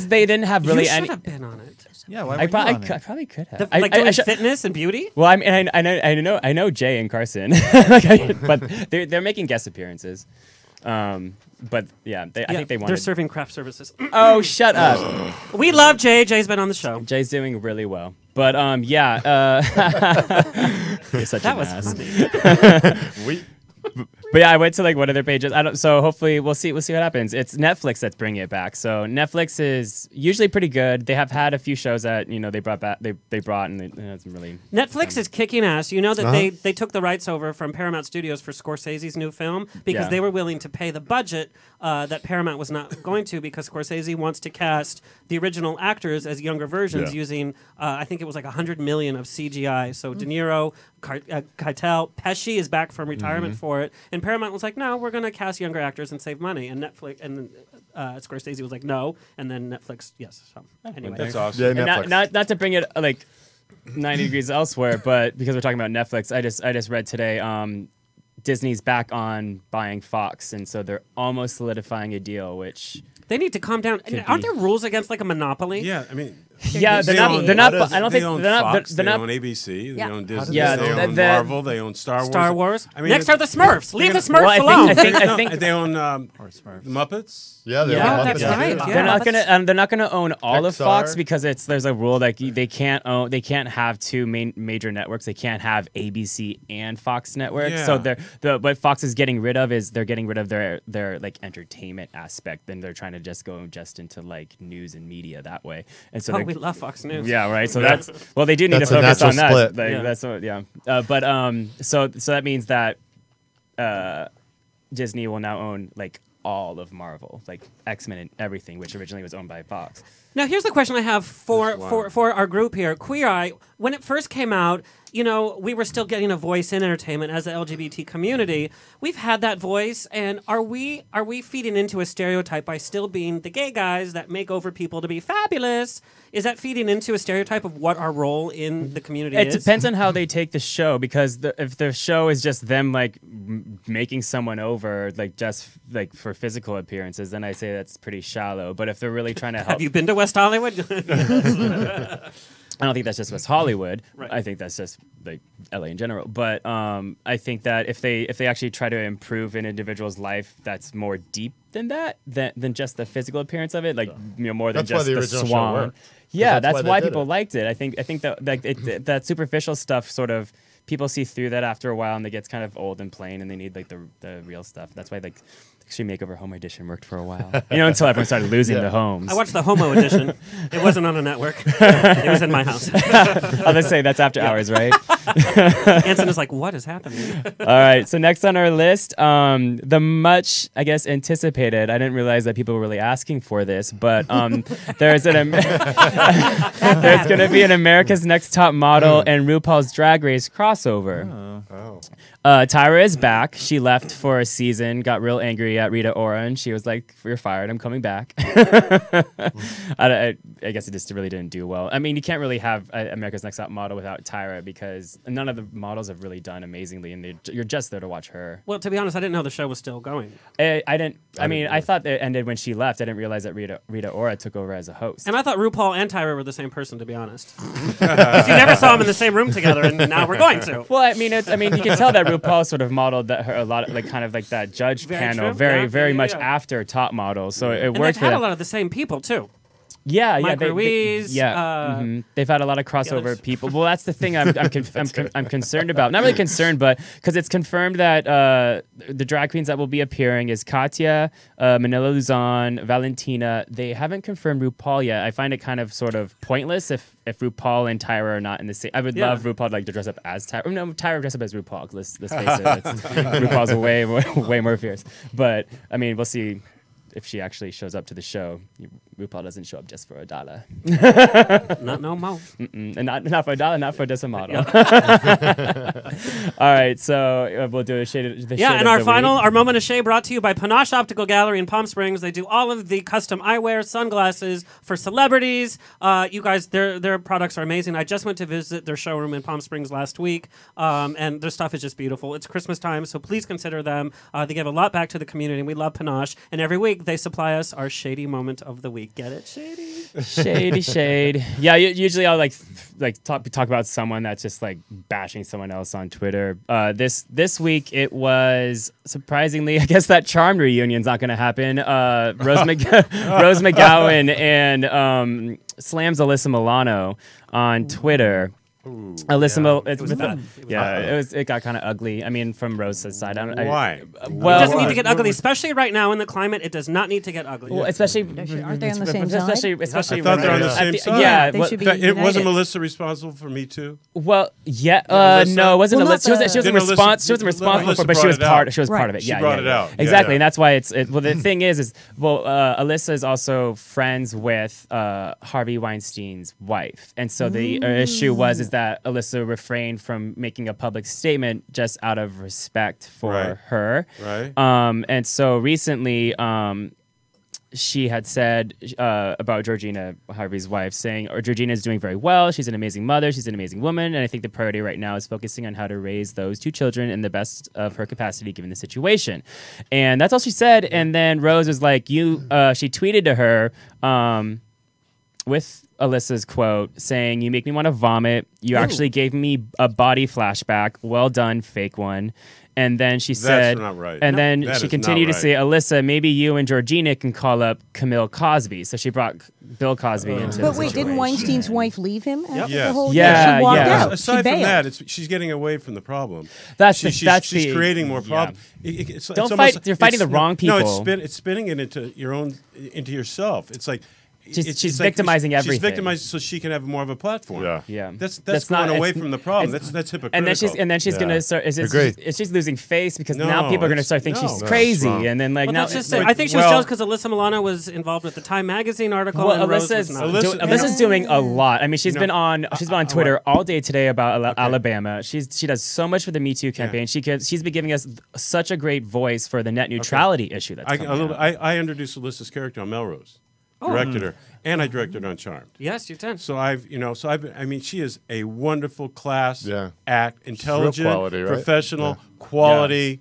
they didn't have really You should any. have been on it. Yeah, why I were you on it? probably could have. Like doing fitness and beauty. Well, I mean, I know Jay and Carson, but they're making guest appearances. But yeah, I think they wanted. They're serving craft services. Oh, shut up! We love Jay. Jay's been on the show. Jay's doing really well. But yeah, you're such That an was ass. funny. But yeah, I went to like one of their pages. So hopefully we'll see what happens. It's Netflix that's bringing it back. So Netflix is usually pretty good. They have had a few shows that they brought back. They brought and it's really. Netflix is kicking ass. You know that they took the rights over from Paramount Studios for Scorsese's new film because they were willing to pay the budget that Paramount was not going to, because Scorsese wants to cast the original actors as younger versions using I think it was like $100 million of CGI. So De Niro, Keitel, Pesci is back from retirement for it, and Paramount was like, no, we're going to cast younger actors and save money. And Netflix and Scorsese was like, no, and then Netflix, yes. So anyway, that's awesome. Yeah, and not to bring it like 90 degrees elsewhere, but because we're talking about Netflix, I just read today. Disney's back on buying Fox, and so they're almost solidifying a deal, which they need to calm down. Aren't there rules against like a monopoly? Yeah, I mean, they're not. I don't think they own they're not. Fox, They're not. They own ABC. They own Disney. Yeah, they own Marvel. They own Star Wars. I mean, next are the Smurfs. Leave the Smurfs alone. I think they own the Muppets. Yeah, that's right. Yeah. They're not gonna own all of Pixar. Fox because there's a rule like they can't have two major networks. They can't have ABC and Fox networks. Yeah. So what Fox is getting rid of is they're getting rid of their like entertainment aspect, and they're trying to just go into like news and media that way. And so we love Fox News. Yeah, right. So they do need to focus on that. Split. Like, that's what, so that means that Disney will now own like all of Marvel, like X-Men and everything, which originally was owned by Fox. Now, here's the question I have for our group here. Queer Eye, when it first came out, we were still getting a voice in entertainment as the LGBT community. We've had that voice, and are we feeding into a stereotype by still being the gay guys that make over people to be fabulous? Is that feeding into a stereotype of what our role in the community is? It depends on how they take the show, because if the show is just them like making someone over, like just like for physical appearances, then I say that's pretty shallow. But if they're really trying to help, have you been to West Hollywood? I don't think that's just West Hollywood. Right. I think that's just like LA in general. But I think that if they actually try to improve an individual's life, that's more deep than that, than just the physical appearance of it, like more than just the swan. Yeah, that's why people liked it. I think that like that superficial stuff sort of people see through that after a while, and it gets kind of old and plain, and they need like the real stuff. That's why like Extreme Makeover Home Edition worked for a while. Until everyone started losing the homes. I watched the Homo Edition. It wasn't on a network. It was in my house. I'll just say that's after hours, right? Anson is like, what is happening? All right. So next on our list, the much, I guess, anticipated. I didn't realize that people were really asking for this, but there's going to be an America's Next Top Model and RuPaul's Drag Race crossover. Tyra is back. She left for a season, got real angry at Rita Ora, and she was like, "You're fired. I'm coming back." I guess it just really didn't do well. I mean, you can't really have America's Next Top Model without Tyra, because none of the models have really done amazingly, and you're just there to watch her. Well, to be honest, I didn't know the show was still going. I didn't. I mean, I thought it ended when she left. I didn't realize that Rita Ora took over as a host. And I thought RuPaul and Tyra were the same person, to be honest. Because you never saw them in the same room together, and now we're going to. Well, I mean, you can tell that RuPaul sort of modeled that her a lot, like kind of like that judge panel, very much after Top Model. So it and worked. They've had a lot of the same people too. Yeah, Mike Ruiz. They've had a lot of crossover people. Well, that's the thing I'm concerned about. Not really concerned, but because it's confirmed that the drag queens that will be appearing is Katya, Manila Luzon, Valentina. They haven't confirmed RuPaul yet. I find it kind of sort of pointless if RuPaul and Tyra are not in the same. I would love RuPaul to dress up as Tyra. No, Tyra dress up as RuPaul. Let's face it, RuPaul's way more fierce. But I mean, we'll see if she actually shows up to the show. RuPaul doesn't show up just for $1. Not no more. And not for $1, not for just a model. All right, so we'll do a shade. And our moment of shade brought to you by Panache Optical Gallery in Palm Springs. They do all of the custom eyewear, sunglasses for celebrities. You guys, their products are amazing. I just went to visit their showroom in Palm Springs last week, and their stuff is just beautiful. It's Christmas time, so please consider them. They give a lot back to the community. We love Panache, and every week they supply us our shady moment of the week. Get it? Shady. Yeah, usually I'll talk about someone that's just like bashing someone else on Twitter. This week it was surprisingly, I guess that Charmed reunion's not going to happen. Rose McGowan and slams Alyssa Milano on Twitter. Ooh, Alyssa, it was bad. It got kind of ugly. I mean, from Rose's side. Why? Well, it doesn't need to get ugly, especially right now in the climate. It does not need to get ugly. Well, especially aren't they on the same side? Especially I thought they're on the same side. Yeah, they should be it wasn't united. Melissa responsible for Me Too? Well, yeah, Melissa? no, it wasn't. Well, Melissa. She wasn't Didn't responsible. Melissa- She wasn't responsible Melissa for, but she brought was it out. part. She was part of it. She Yeah, brought yeah, it yeah. out. Yeah. Exactly, Yeah. and that's why it's. Well, the thing is Alyssa is also friends with Harvey Weinstein's wife, and so the issue is that Alyssa refrained from making a public statement just out of respect for her. Right. And so recently, she had said about Georgina, Harvey's wife, saying, Georgina is doing very well. She's an amazing mother. She's an amazing woman. And I think the priority right now is focusing on how to raise those two children in the best of her capacity given the situation. And that's all she said. And then Rose was like, she tweeted to her with Alyssa's quote saying, "You make me want to vomit. You actually gave me a body flashback. Well done, fake one." And then she said, not right. And then that she is continued to not say, "Alyssa, maybe you and Georgina can call up Camille Cosby." So she brought Bill Cosby into the But wait, situation. didn't Weinstein's wife leave him after Yes. the whole Yeah, She walked yeah. out. Aside she from bailed. that, she's getting away from the problem. She's She's creating more problems. Don't fight. You're fighting the wrong people. No, it's spinning it into yourself. It's like She's victimizing everything. She's victimizing so she can have more of a platform. Yeah. That's going away from the problem. That's hypocritical. And then she's gonna start. She's losing face because now people are gonna start thinking she's No, crazy. wrong. And then Well, now that's just it. I think she was jealous because Alyssa Milano was involved with the Time Magazine article. Well, and Rose was Alyssa's, not. Alyssa's doing a lot. I mean, she's been on Twitter all day today about Alabama. She does so much for the Me Too campaign. She's been giving us such a great voice for the net neutrality issue. That's coming out. I introduced Alyssa's character on Melrose. Directed her, and I directed on Charmed. Yes, you did. So I mean, she is a wonderful class act, Real intelligent, quality, right? professional, quality,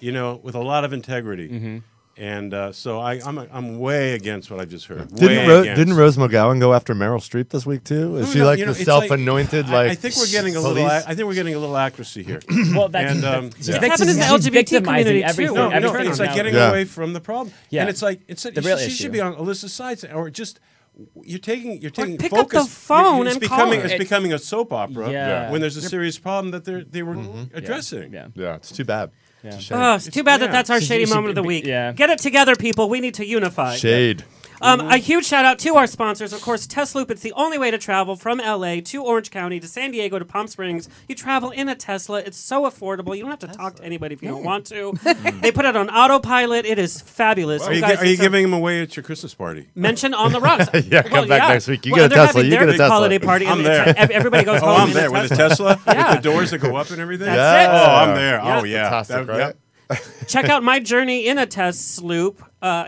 with a lot of integrity. And so I'm way against what I just heard. Didn't Rose McGowan go after Meryl Streep this week too? Is she the self-anointed I think we're getting a little. I think we're getting a little accuracy here. Well, that's It's happened in the LGBT community too. No, it's like getting away from the problem. Yeah. And it's like the real she issue. should be on Alyssa's side, or just. You're taking pick focus. up the phone it's and becoming call it's her. becoming a soap opera Yeah. when there's a serious problem that they were addressing. Yeah, it's too bad. Yeah. It's a shame. Oh, it's too bad that that's our shady should moment of the be- week. yeah. Get it together, people. We need to unify. Shade. A huge shout out to our sponsors. Of course, Tesloop. It's the only way to travel from LA to Orange County to San Diego to Palm Springs. You travel in a Tesla. It's so affordable. You don't have to talk to anybody if you don't want to. They put it on autopilot. It is fabulous. Are you giving them away at your Christmas party? Mention on the rocks. Come back next week. You get a they're Tesla. having You their get a big Tesla. holiday party. I'm and there. Everybody goes home. I'm in there with a Tesla Yeah. with the doors that go up and everything. That's it. Oh, I'm there. Yeah. Oh, yeah. Fantastic, right? Check out my journey in a Tesloop,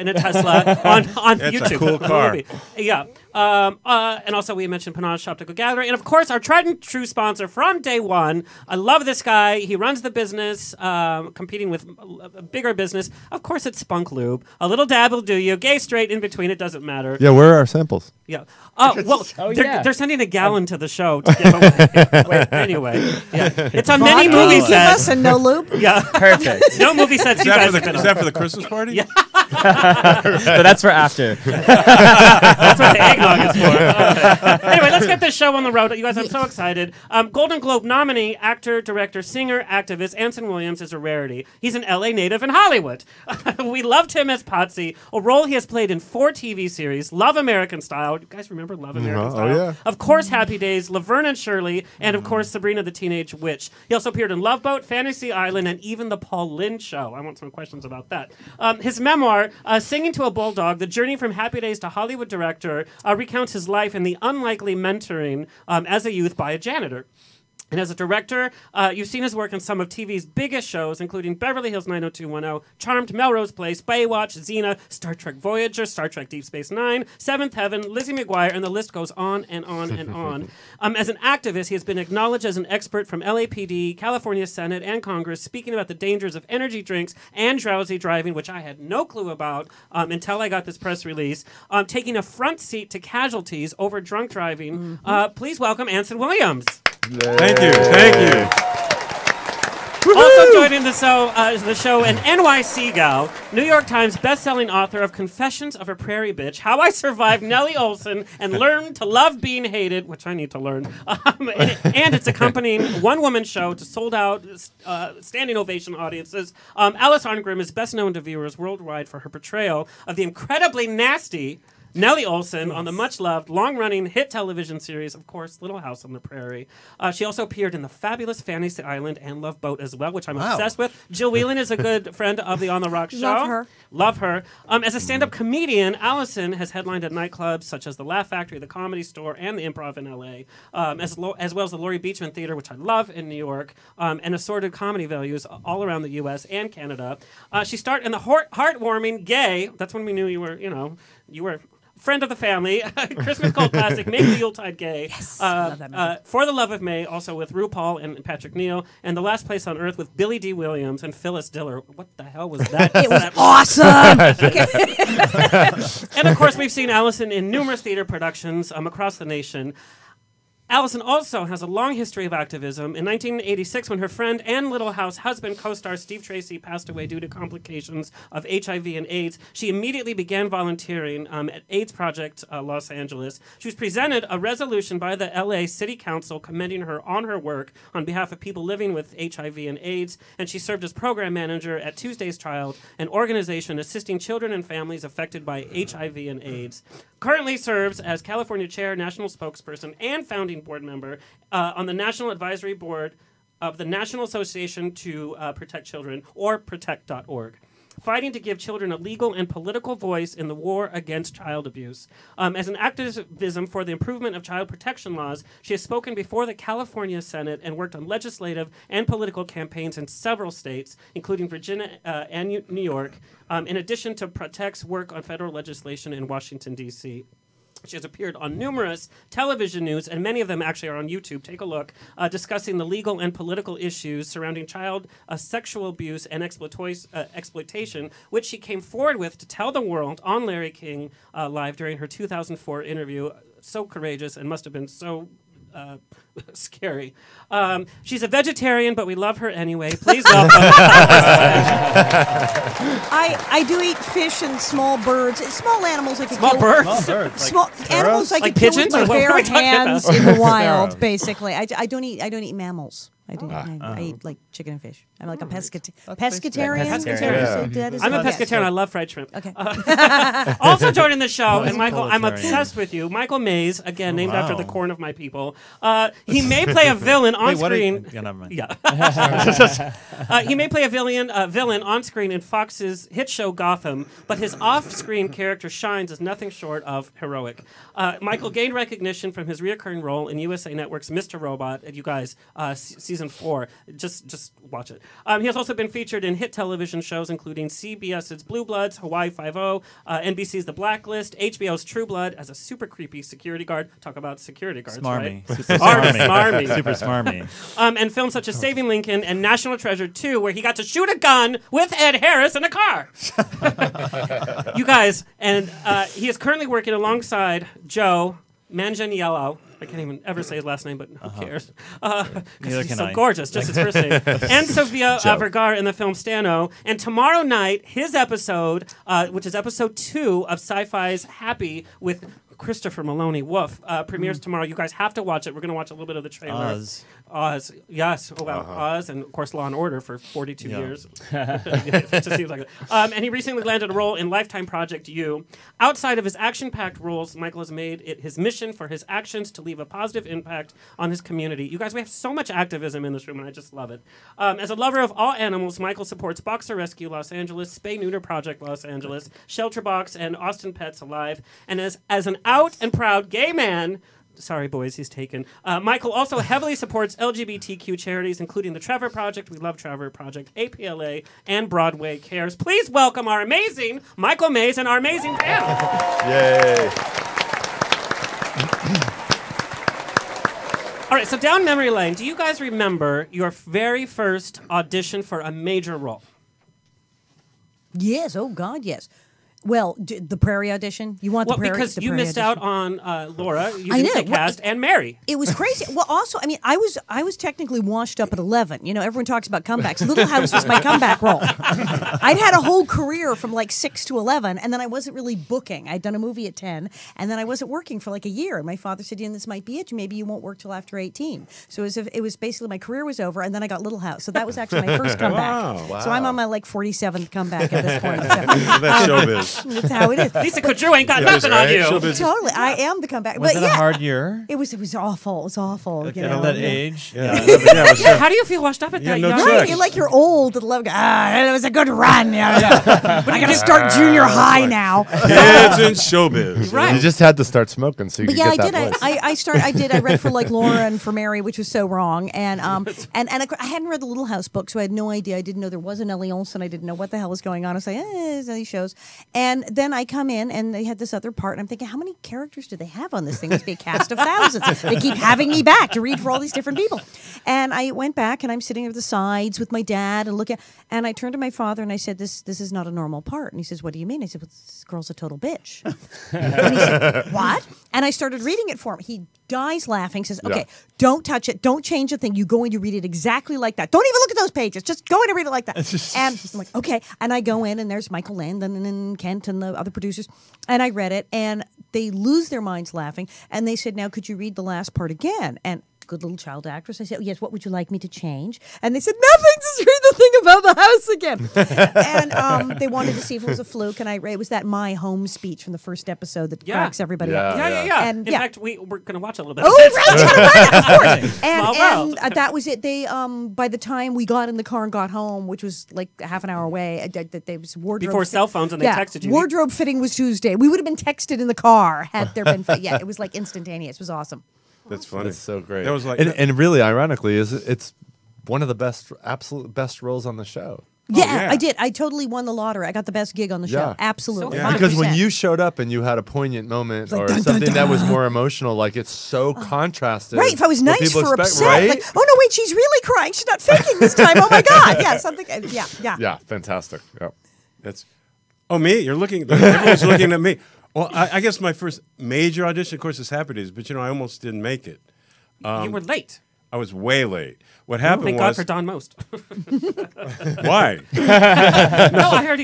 in a Tesla on It's YouTube. a cool car. Yeah. And also we mentioned Panache Optical Gathering. And of course, our tried and true sponsor from day one. I love this guy. He runs the business, competing with a bigger business. Of course, it's Spunk Lube. A little dab will do you. Gay, straight, in between, it doesn't matter. Yeah, where are our samples? Yeah. Oh, well, yeah. they're sending a gallon to the show to give away. Wait, anyway. Yeah. It's on many movie Give us sets. a no loop. Yeah. Perfect. No movie sets you guys have been Is on. that for the Christmas party? Yeah. But that's for after. That's what the eggnog is for. Anyway, let's get this show on the road. You guys, I'm so excited. Golden Globe nominee, actor, director, singer, activist, Anson Williams is a rarity. He's an LA native in Hollywood. We loved him as Potsie, a role he has played in 4 TV series, Love American Style. You guys remember Love American Style? Oh, yeah. Of course, Happy Days, Laverne and Shirley, and of course, Sabrina the Teenage Witch. He also appeared in Love Boat, Fantasy Island, and even The Paul Lynde Show. I want some questions about that. His memoir, Singing to a Bulldog, The Journey from Happy Days to Hollywood Director, recounts his life and the unlikely mentoring as a youth by a janitor. And as a director, you've seen his work in some of TV's biggest shows, including Beverly Hills 90210, Charmed, Melrose Place, Baywatch, Xena, Star Trek Voyager, Star Trek Deep Space Nine, Seventh Heaven, Lizzie McGuire, and the list goes on and on and on. As an activist, he has been acknowledged as an expert from LAPD, California Senate, and Congress, speaking about the dangers of energy drinks and drowsy driving, which I had no clue about until I got this press release, taking a front seat to casualties over drunk driving. Please welcome Anson Williams. Thank you. Also joining the show, an NYC gal, New York Times best-selling author of Confessions of a Prairie Bitch, How I Survived Nellie Olson and Learned to Love Being Hated, which I need to learn, and its accompanying one-woman show to sold-out standing ovation audiences. Alison Arngrim is best known to viewers worldwide for her portrayal of the incredibly nasty Nellie Olson on the much-loved, long-running hit television series, of course, Little House on the Prairie. She also appeared in the fabulous Fantasy Island and Love Boat as well, which I'm obsessed with. Jill Whelan is a good friend of the On the Rock show. Love her. As a stand-up comedian, Alison has headlined at nightclubs such as the Laugh Factory, the Comedy Store, and the Improv in L.A., as well as the Laurie Beachman Theater, which I love in New York, and assorted comedy venues all around the U.S. and Canada. She starred in the heartwarming Gay. That's when we knew you were friend of the family, Christmas Cult classic, Make the Yuletide Gay. Yes, love that movie. For the Love of May, also with RuPaul and Patrick Neal, and The Last Place on Earth with Billy D. Williams and Phyllis Diller. What the hell was that? It was awesome! And of course, we've seen Alison in numerous theater productions across the nation. Alison also has a long history of activism. In 1986, when her friend and Little House husband, co-star Steve Tracy, passed away due to complications of HIV and AIDS, she immediately began volunteering at AIDS Project Los Angeles. She was presented a resolution by the LA City Council commending her on her work on behalf of people living with HIV and AIDS, and she served as program manager at Tuesday's Child, an organization assisting children and families affected by HIV and AIDS. Currently serves as California Chair, National Spokesperson, and Founding Board Member on the National Advisory Board of the National Association to Protect Children, or Protect.org, fighting to give children a legal and political voice in the war against child abuse. As an activism for the improvement of child protection laws, she has spoken before the California Senate and worked on legislative and political campaigns in several states, including Virginia and New York, in addition to Protect's work on federal legislation in Washington, D.C. She has appeared on numerous television news, and many of them actually are on YouTube. Take a look, discussing the legal and political issues surrounding child sexual abuse and exploitation, which she came forward with to tell the world on Larry King Live during her 2004 interview. So courageous and must have been so scary. She's a vegetarian, but we love her anyway. Please welcome. I do eat fish and small birds, small animals like small birds, small animals I could kill with my bare hands in the wild. Basically, I don't eat mammals. I eat like chicken and fish. I'm like a pescatarian. I'm a pescatarian. I love fried shrimp. Okay. Also joining the show, and Michael, I'm obsessed with you. Michael Maize, again named after the corn of my people. He may play a villain on screen. He may play a villain on screen in Fox's hit show Gotham, but his off-screen character shines as nothing short of heroic. Michael gained recognition from his reoccurring role in USA Network's Mr. Robot. And you guys, season 4, just watch it. He has also been featured in hit television shows including CBS's Blue Bloods, Hawaii Five-0, NBC's The Blacklist, HBO's TrueBlood as a super creepy security guard. Talk about security guards, smarmy. right? Super smarmy. Super smarmy. And films such as Saving Lincoln and National Treasure 2, where he got to shoot a gun with Ed Harris in a car. You guys, and he is currently working alongside Joe Manganiello. I can't even ever say his last name, but who cares? Because he's so gorgeous, just his first name. And Sofia Vergara in the film Stano. And tomorrow night, his episode, which is episode 2 of SyFy's Happy with Christopher Maloney Wolf, premieres tomorrow. You guys have to watch it. We're going to watch a little bit of the trailer. Oz, yes. Oh, wow. Oz, and of course Law and Order for 42 years. It just seems like it. And he recently landed a role in Lifetime Project U. Outside of his action-packed roles, Michael has made it his mission for his actions to leave a positive impact on his community. You guys, we have so much activism in this room, and I just love it. As a lover of all animals, Michael supports Boxer Rescue Los Angeles, Spay Neuter Project Los Angeles, Shelter Box, and Austin Pets Alive. And as an out and proud gay man, sorry, boys, he's taken. Michael also heavily supports LGBTQ charities, including the Trevor Project, We Love Trevor Project, APLA, and Broadway Cares. Please welcome our amazing Michael Maize and our amazing panel. Yay. All right, so down memory lane, do you guys remember your very first audition for a major role? Yes, oh God, yes. Well, the Prairie audition. You want the Prairie? Because the you Prairie missed audition. out on Laura. You I didn't know. get cast, and Mary. It was crazy. Well, also, I mean, I was technically washed up at 11. You know, everyone talks about comebacks. Little House was my comeback role. I'd had a whole career from like 6 to 11, and then I wasn't really booking. I'd done a movie at 10, and then I wasn't working for like a year. And my father said, "This might be it. Maybe you won't work till after 18." So it was basically my career was over, and then I got Little House. So that was actually my first comeback. Wow. So I'm on my like 47th comeback at this point. So, That's showbiz. that's how it is. Lisa Kudrow ain't got nothing on you. Totally, I am the comeback. Was but it a hard year? It was awful. It was awful. You know? At that age? Yeah, how do you feel washed up at that no young sex. Right, you're like you're old at 11. It was a good run. I got to start junior high now. Kids in showbiz. Right. You just had to start smoking so you But could yeah, get that voice. I read for like Laura and for Mary, which was so wrong. And I hadn't read the Little House book, so I had no idea. I didn't know there was a Nellie Olsen. I didn't know what the hell was going on. I was like, there's these shows. And then I come in and they had this other part, and I'm thinking, how many characters do they have on this thing? It must be a cast of thousands. They keep having me back to read for all these different people. And I went back, and I'm sitting at the sides with my dad and I turned to my father and I said, this is not a normal part. And he says, what do you mean? I said, well, this girl's a total bitch. And he said, what? And I started reading it for him. He dies laughing, says, okay, don't touch it. Don't change a thing. You go in, you read it exactly like that. Don't even look at those pages. Just go in and read it like that. And I'm like, okay. And I go in, and there's Michael Landon and Kent and the other producers. And I read it, and they lose their minds laughing. And they said, now, could you read the last part again? And good little child actress. I said, yes, what would you like me to change? And they said, nothing, just read the thing about the house again. And they wanted to see if it was a fluke. And it was that My Home speech from the first episode that cracks everybody up. Yeah. And, in fact, we're going to watch a little bit Oh, of it. right, you gotta run it, of course. Small world. And that was it. They, by the time we got in the car and got home, which was like a half an hour away, they was wardrobe. Before cell phones, and they texted you. Wardrobe fitting was Tuesday. We would have been texted in the car had there been. It was like instantaneous. It was awesome. That's funny. That's so great. That was like, and really, ironically, it's one of the absolute best roles on the show. Yeah, I did. I totally won the lottery. I got the best gig on the show. Absolutely. So fun. Because when you showed up and you had a poignant moment like, or dun, something dun, that was dun. more emotional, like it's so contrasted. Right, if I was what nice people for expect, upset, right? like, oh no, wait, she's really crying. She's not faking this time. Oh my God. Yeah, something. Yeah. Yeah, fantastic. Yep. that's. Oh, me? You're looking. Everyone's looking at me. Well, I guess my first major audition, of course, is Happy Days, but I almost didn't make it. You were late. I was way late. What happened Thank was God for Don Most. why? No, I heard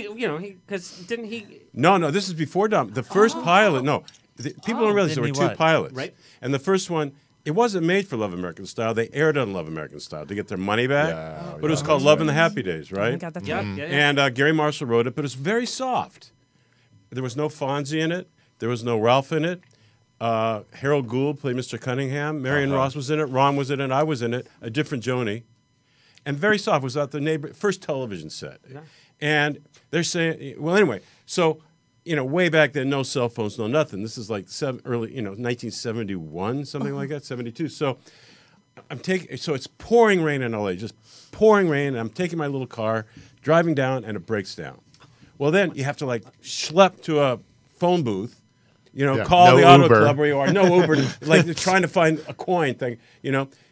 because didn't he? No. This is before Don. The first pilot. No, people don't realize there were Didn't two he what? pilots, Right. And the first one, it wasn't made for Love American Style. They aired on Love American Style to get their money back. But it was called Love and the Happy Days, right? I got that. Yeah. And Gary Marshall wrote it, but it was very soft. There was no Fonzie in it. There was no Ralph in it. Harold Gould played Mr. Cunningham. Marion Ross was in it. Ron was in it. I was in it. A different Joni. And very soft. It was at the first television set. Yeah. And they're saying, well, anyway, so, way back then, no cell phones, no nothing. This is like early, 1971, something like that, 72. So it's pouring rain in LA, just pouring rain. And I'm taking my little car, driving down, and it breaks down. Well, then you have to schlep to a phone booth. Call no the auto Uber. club where you are. No Uber. Like they're trying to find a coin thing.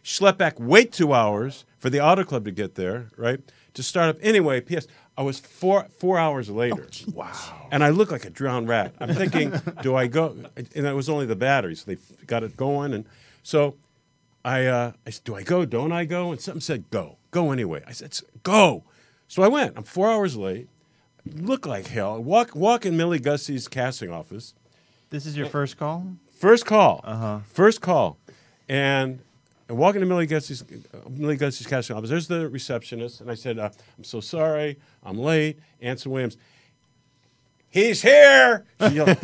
Schlep back, wait 2 hours for the auto club to get there, right? To start up. Anyway, P.S. I was 4 hours later. Wow. And I look like a drowned rat. I'm thinking, do I go? And it was only the batteries. So they got it going. And so I said, do I go? Don't I go? And something said, go. Go anyway. I said, go. So I went. I'm 4 hours late. Look like hell. Walk in Millie Gussie's casting office. This is your first call? First call. First call. And walking to Millie Gussie's casting office, there's the receptionist. And I said, I'm so sorry. I'm late. Anson Williams. He's here. She yelled. and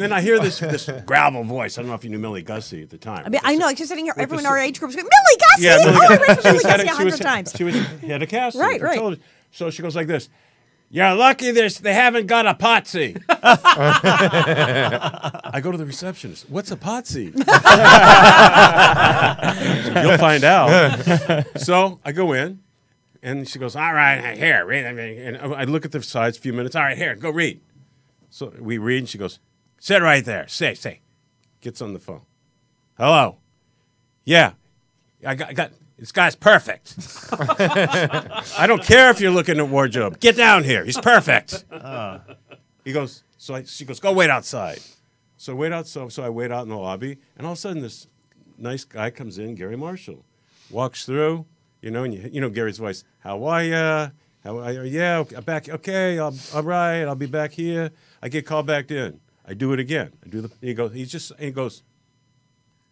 then I hear this gravel voice. I don't know if you knew Millie Gussie at the time. I mean, I know. I'm just sitting here. Everyone in our age group is going, Millie Gussie! Yeah, Millie I read Gussie. for Millie Gussie 100 times. She was head of casting. Right. Television. So she goes like this. You're lucky they haven't got a Potsie. I go to the receptionist. What's a Potsie? You'll find out. So I go in, and she goes, all right, here, read. And I look at the sides a few minutes. All right, here, go read. So we read, and she goes, sit right there. Say. Gets on the phone. Hello. Yeah. I got This guy's perfect. I don't care if you're looking at wardrobe. Get down here. He's perfect. He goes. She goes. Go wait outside. So I wait out in the lobby, and all of a sudden this nice guy comes in, Gary Marshall, walks through. And you know Gary's voice. How are ya? How are you? Yeah, I'm back. Okay, all right. I'll be back here. I get called back in. I do it again. He goes.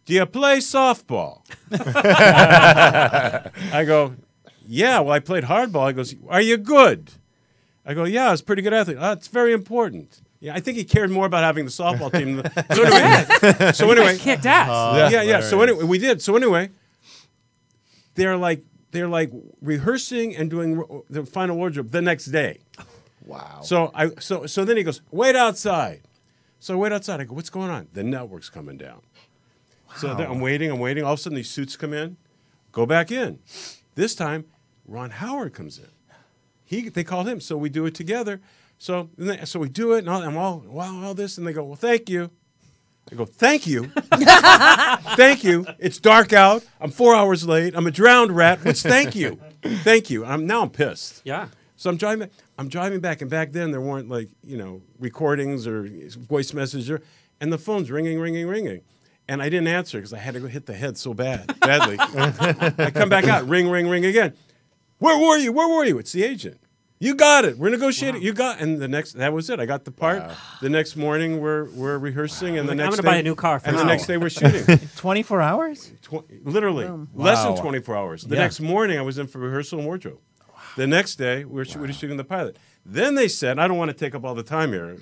Do you play softball? I go, yeah. Well, I played hardball. He goes, are you good? I go, yeah. I was a pretty good athlete. It's very important. Yeah, I think he cared more about having the softball team. So anyway, kicked ass. Yeah. So anyway, we did. So anyway, they're like rehearsing and doing the final wardrobe the next day. Wow. So then he goes, wait outside. So I wait outside. I go, what's going on? The network's coming down. Wow. So I'm waiting. All of a sudden, these suits come in. Go back in. This time, Ron Howard comes in. They called him, so we do it together. So we do it, and I'm all this, and they go, well, thank you. I go, thank you? Thank you. It's dark out. I'm 4 hours late. I'm a drowned rat. What's thank you? Thank you. Now I'm pissed. Yeah. So I'm driving back, and back then there weren't recordings or voice messages, and the phone's ringing. And I didn't answer because I had to go hit the head so badly. I come back out, ring again. Where were you? It's the agent. You got it. We're negotiating. Wow. You got, and that was it. I got the part. Wow. The next morning we're rehearsing, and the next I'm gonna buy a new car. And the next day we're shooting. 24 hours? Literally, less than 24 hours. The next morning I was in for rehearsal and wardrobe. Wow. The next day we were shooting the pilot. Then they said, I don't want to take up all the time here,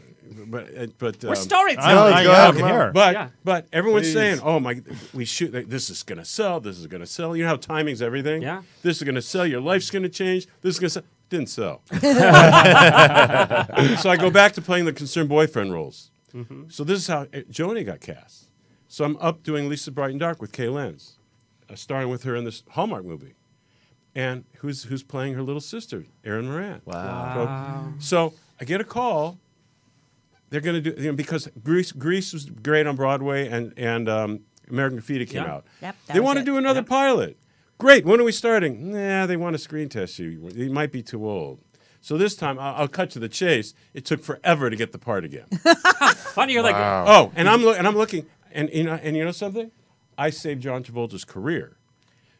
but we're storytelling. But everyone's saying, oh my, we shoot. This is gonna sell. This is gonna sell. You know how timing's everything. Yeah. This is gonna sell. Your life's gonna change. This is gonna sell. Didn't sell. So I go back to playing the concerned boyfriend roles. Mm-hmm. So this is how Joni got cast. So I'm up doing Lisa Bright and Dark with Kay Lenz, starring with her in this Hallmark movie. And who's playing her little sister, Erin Moran. Wow. So I get a call. They're going to do, because Grease was great on Broadway, and American Graffiti came out. Yep, they want to do another pilot. Great. When are we starting? Nah, they want to screen test you. You might be too old. So this time, I'll cut to the chase. It took forever to get the part again. Funny, you're like, oh, and I'm looking, and you know something? I saved John Travolta's career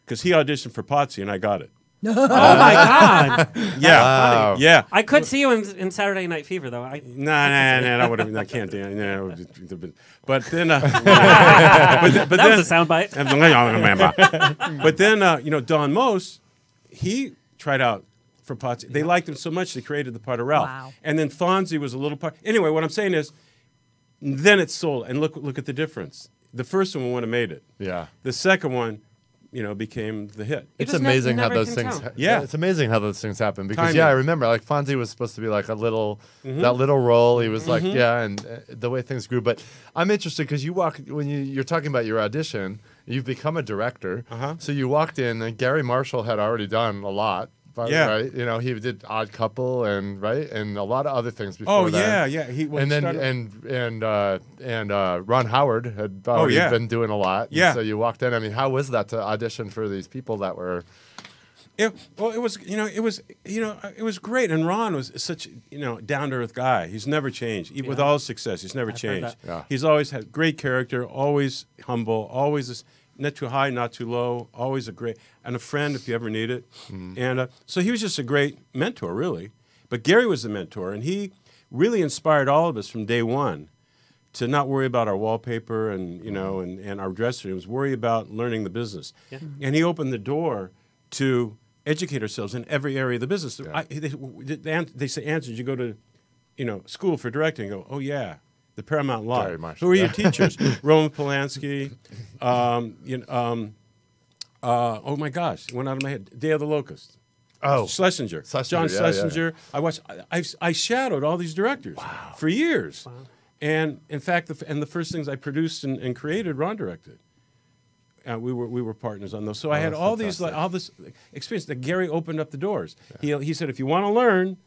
because he auditioned for Potsie, and I got it. Oh my God! Yeah, wow. Yeah. I could see you in Saturday Night Fever, though. I can't do it. But then, that was a soundbite. But then, Don Most, he tried out for Potsie. They liked him so much they created the part of Ralph. Wow. And then Fonzie was a little part. Anyway, what I'm saying is, then it sold, and look at the difference. The first one would have made it. Yeah. The second one, became the hit. It's amazing how those things. It's amazing how those things happen because I remember like Fonzie was supposed to be like a little that little role. He was like and the way things grew. But I'm interested because when you're talking about your audition, you've become a director. So you walked in and Gary Marshall had already done a lot. Right. He did Odd Couple and a lot of other things before that. And Ron Howard had already been doing a lot. Yeah. So you walked in. I mean, how was that to audition for these people that were? It was great. And Ron was such down to earth guy. He's never changed. With all his success, he's never changed. Yeah. He's always had great character. Always humble. Always not too high, not too low. Always a friend if you ever need it. And so he was just a great mentor, really. But Gary was the mentor, and he really inspired all of us from day one to not worry about our wallpaper and and our dressing rooms. Worry about learning the business. Yeah. And he opened the door to educate ourselves in every area of the business. Yeah. They say, Anson, did you go to school for directing? I go, oh yeah. The Paramount Law. Very much. Who are your teachers? Roman Polanski. Oh my gosh, it went out of my head. Day of the Locust. Oh, Schlesinger. John Schlesinger. Yeah. I shadowed all these directors for years. Wow. And in fact, the first things I produced and created, Ron directed. We were partners on those. So I had all this experience that Gary opened up the doors. Yeah. He said, if you want to learn.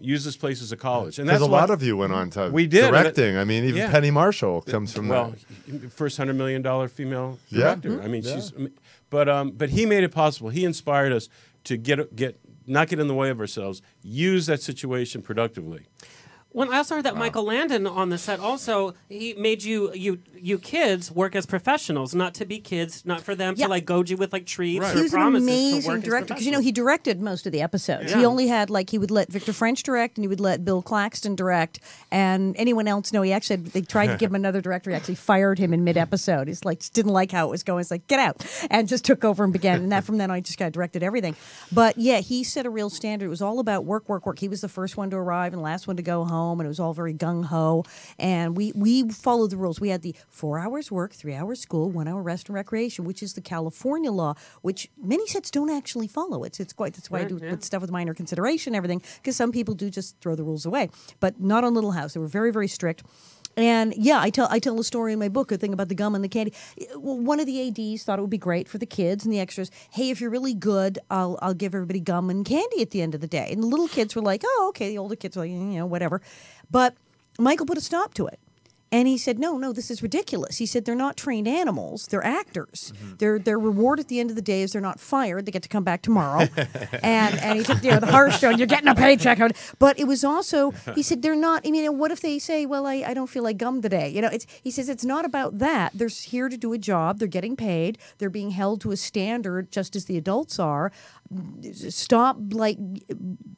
Use this place as a college, and that's a lot of you went on to directing. I mean, even Penny Marshall comes from that. First $100 million female director. I mean, But he made it possible. He inspired us to not get in the way of ourselves. Use that situation productively. When I also heard that Michael Landon on the set also, he made you kids work as professionals, not to be kids, not for them to like goad you with like treats or He was an promises amazing to work director as because he directed most of the episodes. Yeah. He only had he would let Victor French direct and he would let Bill Claxton direct and anyone else. No, they tried to give him another director. He actually fired him in mid-episode. He's just didn't like how it was going. It's like get out and just took over and began. And from then on, he just directed everything. But yeah, he set a real standard. It was all about work. He was the first one to arrive and the last one to go home, and it was all very gung-ho, and we followed the rules. We had the 4 hours work, 3 hours school, 1 hour rest and recreation, which is the California law, which many sets don't actually follow. That's why I do put stuff with minor consideration and everything, because some people do just throw the rules away, but not on Little House. They were very, very strict. And yeah, I tell a story in my book, a thing about the gum and the candy. One of the ADs thought it would be great for the kids and the extras. Hey, if you're really good, I'll give everybody gum and candy at the end of the day. And the little kids were like, oh, okay. The older kids were like, whatever. But Michael put a stop to it. And he said, no, this is ridiculous. He said, they're not trained animals. They're actors. Mm-hmm. Their reward at the end of the day is they're not fired. They get to come back tomorrow. and he took the Hearthstone, you're getting a paycheck. But it was also, he said, they're not, what if they say, well, I don't feel like gum today? He says, it's not about that. They're here to do a job. They're getting paid. They're being held to a standard just as the adults are. Stop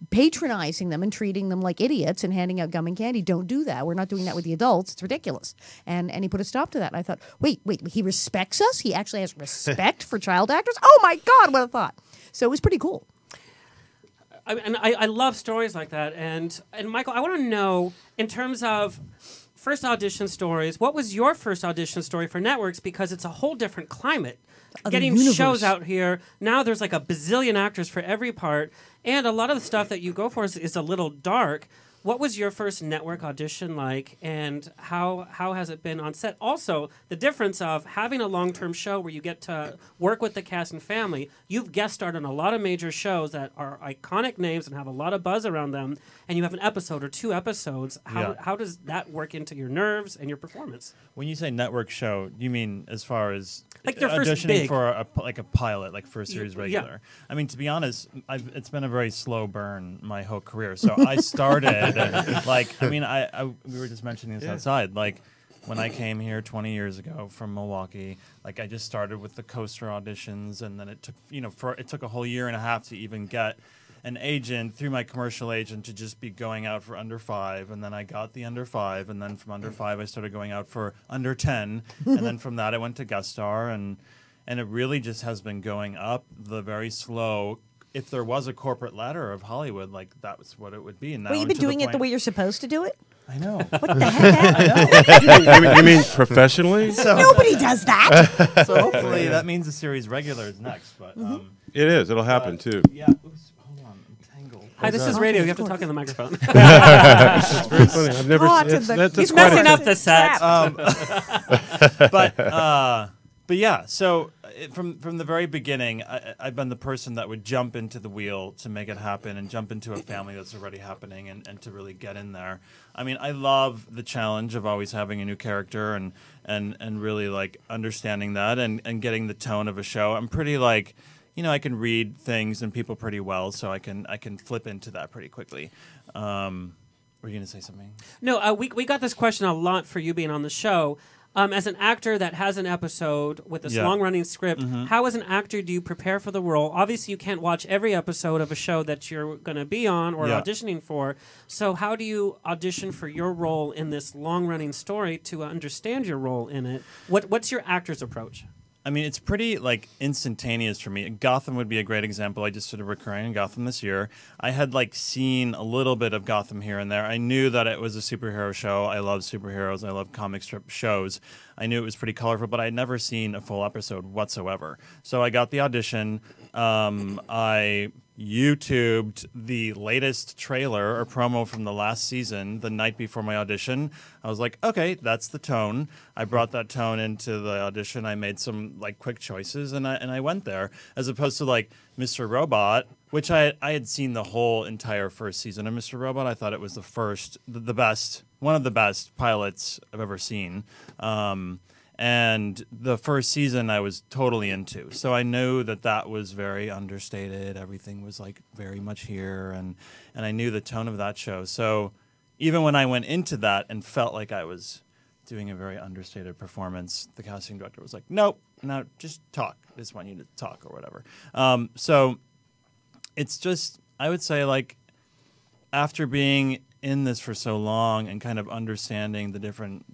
patronizing them and treating them like idiots and handing out gum and candy. Don't do that. We're not doing that with the adults. It's ridiculous. And he put a stop to that. And I thought, wait, he respects us? He actually has respect for child actors? Oh my God, what a thought. So it was pretty cool. I love stories like that. And Michael, I want to know, in terms of first audition stories, what was your first audition story for networks? Because it's a whole different climate. Getting shows out here, now there's like a bazillion actors for every part, and a lot of the stuff that you go for is a little dark. What was your first network audition like, and how has it been on set? Also, the difference of having a long-term show where you get to work with the cast and family. You've guest starred on a lot of major shows that are iconic names and have a lot of buzz around them, and you have an episode or 2 episodes. How does that work into your nerves and your performance? When you say network show, you mean as far as like their auditioning first big for a pilot, like first series regular? Yeah. I mean, to be honest, it's been a very slow burn my whole career. So I started we were just mentioning this outside. Like when I came here 20 years ago from Milwaukee, I just started with the coaster auditions, and then it took a whole year and a half to even get an agent through my commercial agent to just be going out for under 5, and then I got the under 5, and then from under 5 I started going out for under 10, and then from that I went to guest star, and it really just has been going up the very slow. If there was a corporate ladder of Hollywood, that was what it would be. And now you've been doing it the way you're supposed to do it? I know. What the heck? You mean professionally? Nobody does that. So hopefully that means the series regular is next. But it is. It'll happen too. Yeah. Hold on. I'm tangled. Hi, this is radio. You have to talk in the microphone. It's very funny. I've never. He's messing up the set. But yeah. So from the very beginning, I've been the person that would jump into the wheel to make it happen and jump into a family that's already happening and to really get in there. I mean, I love the challenge of always having a new character and really understanding that and getting the tone of a show. I'm pretty I can read things and people pretty well, so I can flip into that pretty quickly. Were you going to say something? No, we got this question a lot for you being on the show. As an actor that has an episode with this long-running script, how as an actor do you prepare for the role? Obviously, you can't watch every episode of a show that you're going to be on or auditioning for. So how do you audition for your role in this long-running story to understand your role in it? What's your actor's approach? I mean, it's pretty instantaneous for me. Gotham would be a great example. I just did a recurring in Gotham this year. I had seen a little bit of Gotham here and there. I knew that it was a superhero show. I love superheroes. I love comic strip shows. I knew it was pretty colorful, but I had never seen a full episode whatsoever. So I got the audition. I YouTubed the latest trailer or promo from the last season the night before my audition. I was like, okay, that's the tone. I brought that tone into the audition. I made some quick choices and I went there, as opposed to Mr. Robot, which I had seen the whole entire first season of Mr. Robot. I thought it was the best, one of the best pilots I've ever seen. And the first season I was totally into. So I knew that was very understated. Everything was like very much here. And I knew the tone of that show. So even when I went into that and felt like I was doing a very understated performance, the casting director was like, nope, now just talk. I just want you to talk or whatever. So it's just, I would say, like, after being in this for so long and kind of understanding the different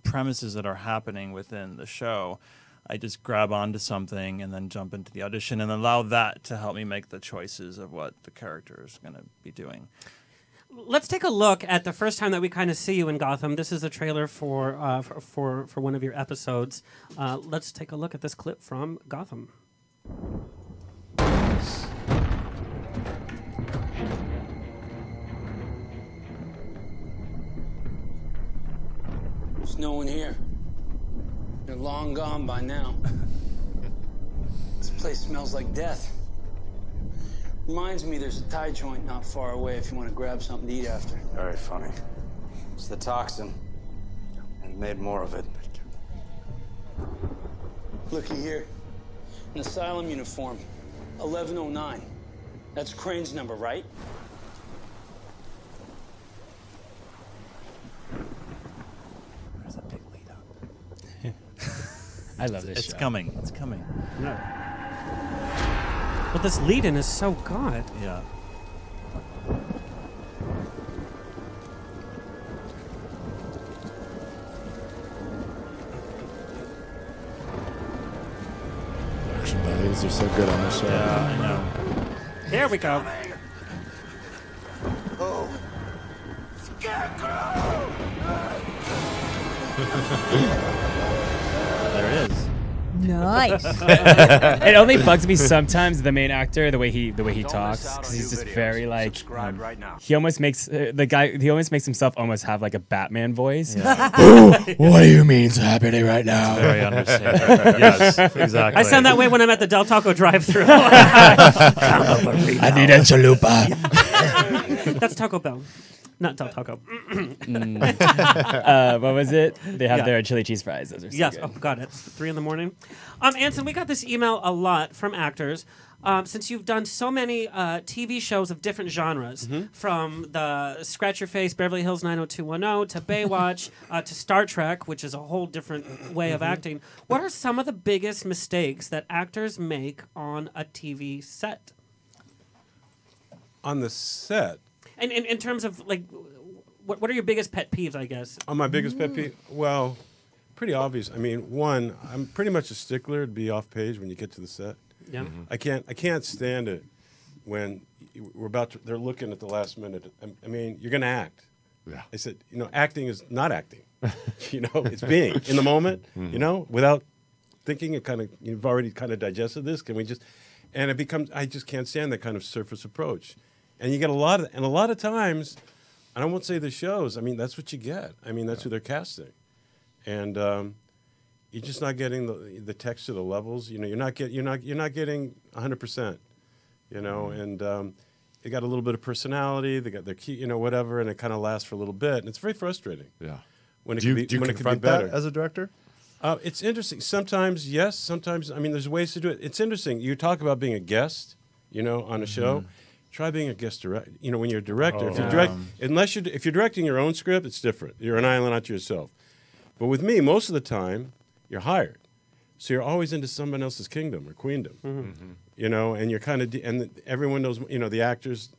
premises that are happening within the show, I just grab onto something and then jump into the audition and allow that to help me make the choices of what the character is going to be doing. Let's take a look at the first time that we kind of see you in Gotham. This is a trailer for one of your episodes. Let's take a look at this clip from Gotham. There's no one here. They're long gone by now. This place smells like death. Reminds me there's a Thai joint not far away if you want to grab something to eat after. Very funny. It's the toxin. And made more of it. Looky here. An asylum uniform. 1109. That's Crane's number, right? There's a big lead up. I love this It's show. coming. It's coming. No. But this lead-in is so good. Yeah. Action values are so good on this show. Yeah, I know. Here we go. Oh. Scarecrow! There it is. Nice. It only bugs me sometimes, the main actor, the way he talks, because he's just very like right now. he almost makes he almost makes himself almost have like a Batman voice. What do you mean's happening right now? Very understated. Yes, exactly. I sound that way when I'm at the Del Taco drive-thru. I need a chalupa. That's Taco Bell, not Del Taco. What was it? They have their chili cheese fries. Those are so Yes. good. Oh God, it's 3 a.m. Anson, we got this email a lot from actors. Since you've done so many TV shows of different genres, from the Scratch Your Face, Beverly Hills 90210, to Baywatch, to Star Trek, which is a whole different way of acting, what are some of the biggest mistakes that actors make on a TV set? On the set? And in terms of, like, what are your biggest pet peeves, I guess? On my biggest pet peeve? Well, pretty obvious. I mean, one, I'm pretty much a stickler to be off page when you get to the set. Yeah. I can't stand it when they're looking at the last minute. I mean, you're going to act. Yeah. I said, acting is not acting. It's being in the moment, without thinking. You've already kind of digested this. Can we just, and it becomes, I just can't stand that kind of surface approach. And you get a lot of times, and I won't say the shows, I mean, that's what you get. I mean, that's who they're casting. And you're just not getting the text of the levels. You're not getting 100%. And they got a little bit of personality. They got their key, whatever, and it kind of lasts for a little bit, and it's very frustrating. Yeah. When it Do could you be confront better that as a director? It's interesting. Sometimes yes. Sometimes there's ways to do it. It's interesting. You talk about being a guest, on a show. Try being a guest director. When you're a director, if you're directing your own script, it's different. You're an island unto yourself. But with me, most of the time, you're hired, so you're always into someone else's kingdom or queendom. And you're kind of and everyone knows. The actors,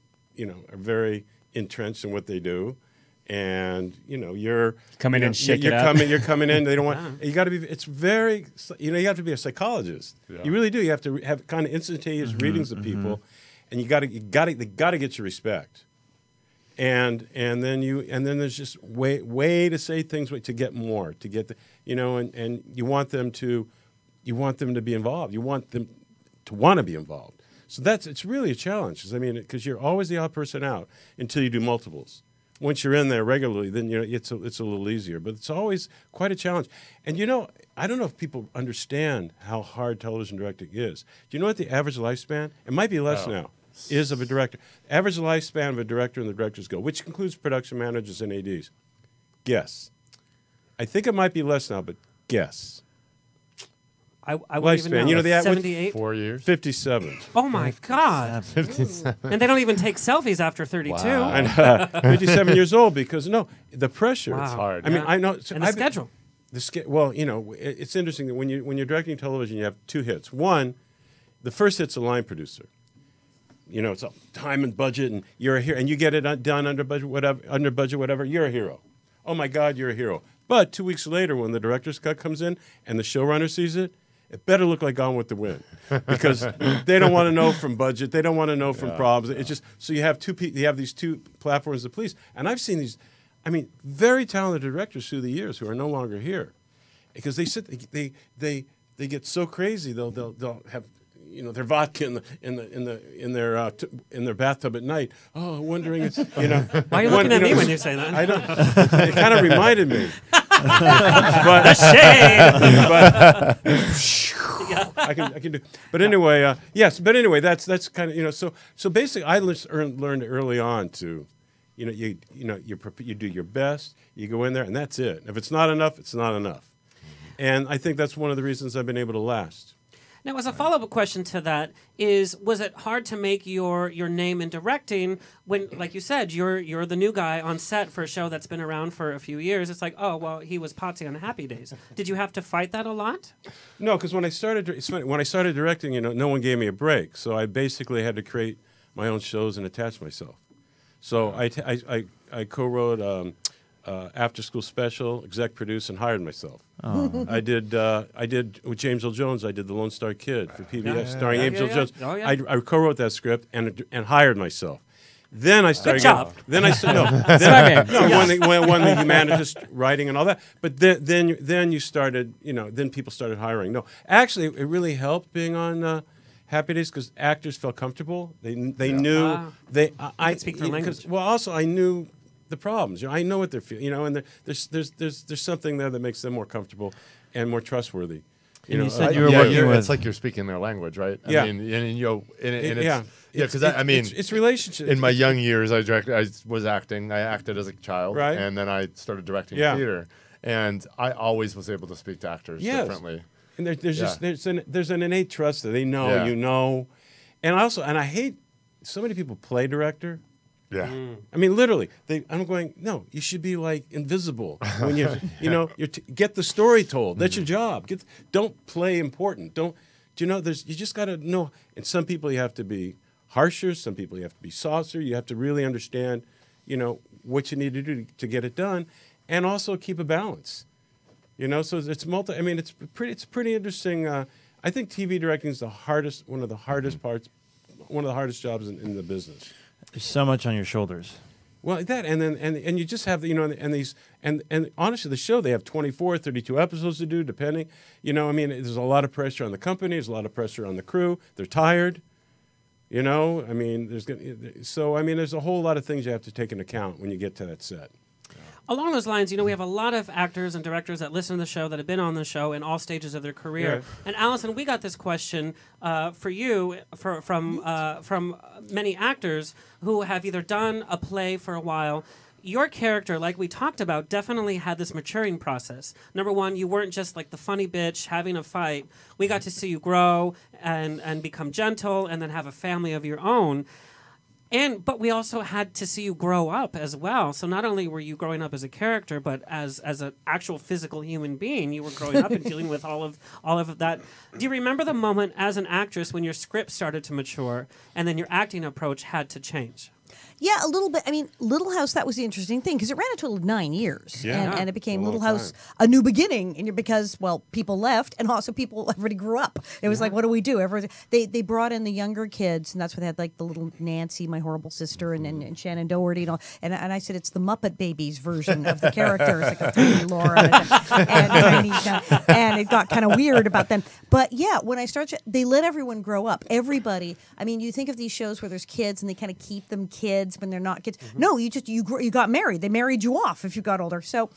are very entrenched in what they do, and you're coming in, shake it up. You're coming in. They don't want. You got to be. It's very. You have to be a psychologist. Yeah. You really do. You have to have kind of instantaneous readings of people. And they got to get your respect, and then there's just way to say things to get more, to get and you want them to be involved. You want them to want to be involved. So it's really a challenge. Because you're always the odd person out until you do multiples. Once you're in there regularly, then it's a little easier. But it's always quite a challenge. And I don't know if people understand how hard television directing is. Do you know what the average lifespan? It might be less now. Is of a director. Average lifespan of a director in the Director's Guild, which includes production managers and ADs. Guess. I think it might be less now, but guess? I wouldn't even know. You know, the 78? 4 years. 57. Oh my God! 57. And they don't even take selfies after 32. Wow. And 57 years old because the pressure. Wow. It's hard. I mean, I know. And the schedule. Well, you know, it's interesting that when you're directing television, you have two hits. One, the first hit's a line producer. You know, it's a time and budget, and you're a hero, and you get it done under budget, whatever. You're a hero. Oh my God, you're a hero. But 2 weeks later, when the director's cut comes in and the showrunner sees it, it better look like Gone with the Wind, because they don't want to know from budget. They don't want to know from problems. It's just so you have these two platforms to police, and I've seen these. I mean, very talented directors through the years who are no longer here, because they get so crazy they'll have, you know, their vodka in their bathtub at night. Oh, wondering, you know. Why are you looking at me when you say that? I don't. It kind of reminded me. But, the shade. But I can do. But anyway, yes. But anyway, that's kind of, you know. So basically, I learned early on to, you do your best. You go in there, and that's it. If it's not enough, it's not enough. And I think that's one of the reasons I've been able to last. Now, as a follow-up question to that was it hard to make your name in directing when, like you said, you're the new guy on set for a show that's been around for a few years? It's like, oh, well, he was Potsie on Happy Days. Did you have to fight that a lot? No, because when I started directing, you know, no one gave me a break, so I basically had to create my own shows and attach myself. So I co-wrote After School Special, exec produced, and hired myself. Oh. I did with James Earl Jones. I did The Lone Star Kid for PBS, starring James Earl Jones. Oh, yeah. I co-wrote that script and hired myself. Then I started. Good job. Then I started. When the humanist writing and all that. But then you started. You know, then people started hiring. No, actually, it really helped being on Happy Days because actors felt comfortable. They knew I could speak their language. Well, also I knew the problems. You know, I know what they're feeling. You know, and there's something there that makes them more comfortable and more trustworthy. You said you were working with. It's like you're speaking their language, right? Yeah. I mean, because it's relationships. In my young years, I was acting. I acted as a child, right? And then I started directing theater, and I always was able to speak to actors differently. And there's an innate trust that they know, you know, and I hate so many people play director. Yeah, I mean, literally, I'm going. No, you should be like invisible when get the story told. That's your job. Don't play important. You just got to know. And some people you have to be harsher. Some people you have to be softer. You have to really understand, you know, what you need to do to get it done, and also keep a balance. You know, so it's I mean, it's pretty interesting. I think TV directing is one of the hardest jobs in the business. There's so much on your shoulders. Well, that and you just have and honestly, the show they have 24, 32 episodes to do, depending. You know, I mean, there's a lot of pressure on the company. There's a lot of pressure on the crew. They're tired. You know, I mean, there's a whole lot of things you have to take into account when you get to that set. Along those lines, you know, we have a lot of actors and directors that listen to the show that have been on the show in all stages of their career. Yeah. And Alison, we got this question for you from many actors who have either done a play for a while. Your character, like we talked about, definitely had this maturing process. Number one, you weren't just like the funny bitch having a fight. We got to see you grow and become gentle and then have a family of your own. But we also had to see you grow up as well. So not only were you growing up as a character, but as an actual physical human being, you were growing up and dealing with all of that. Do you remember the moment as an actress when your script started to mature and then your acting approach had to change? Yeah, a little bit. I mean, Little House, that was the interesting thing because it ran a total of 9 years. Yeah. And it became Little House, a new beginning. And because, well, people left and also everybody grew up. It was like, what do we do? They brought in the younger kids, and that's why they had like the little Nancy, my horrible sister, and Shannon Doherty and all. And I said, it's the Muppet Babies version of the characters, like a tiny Laura and it got kind of weird about them. But yeah, when I started, they let everyone grow up. Everybody. I mean, you think of these shows where there's kids and they kind of keep them kids when they're not kids. Mm-hmm. No, you got married. They married you off if you got older. So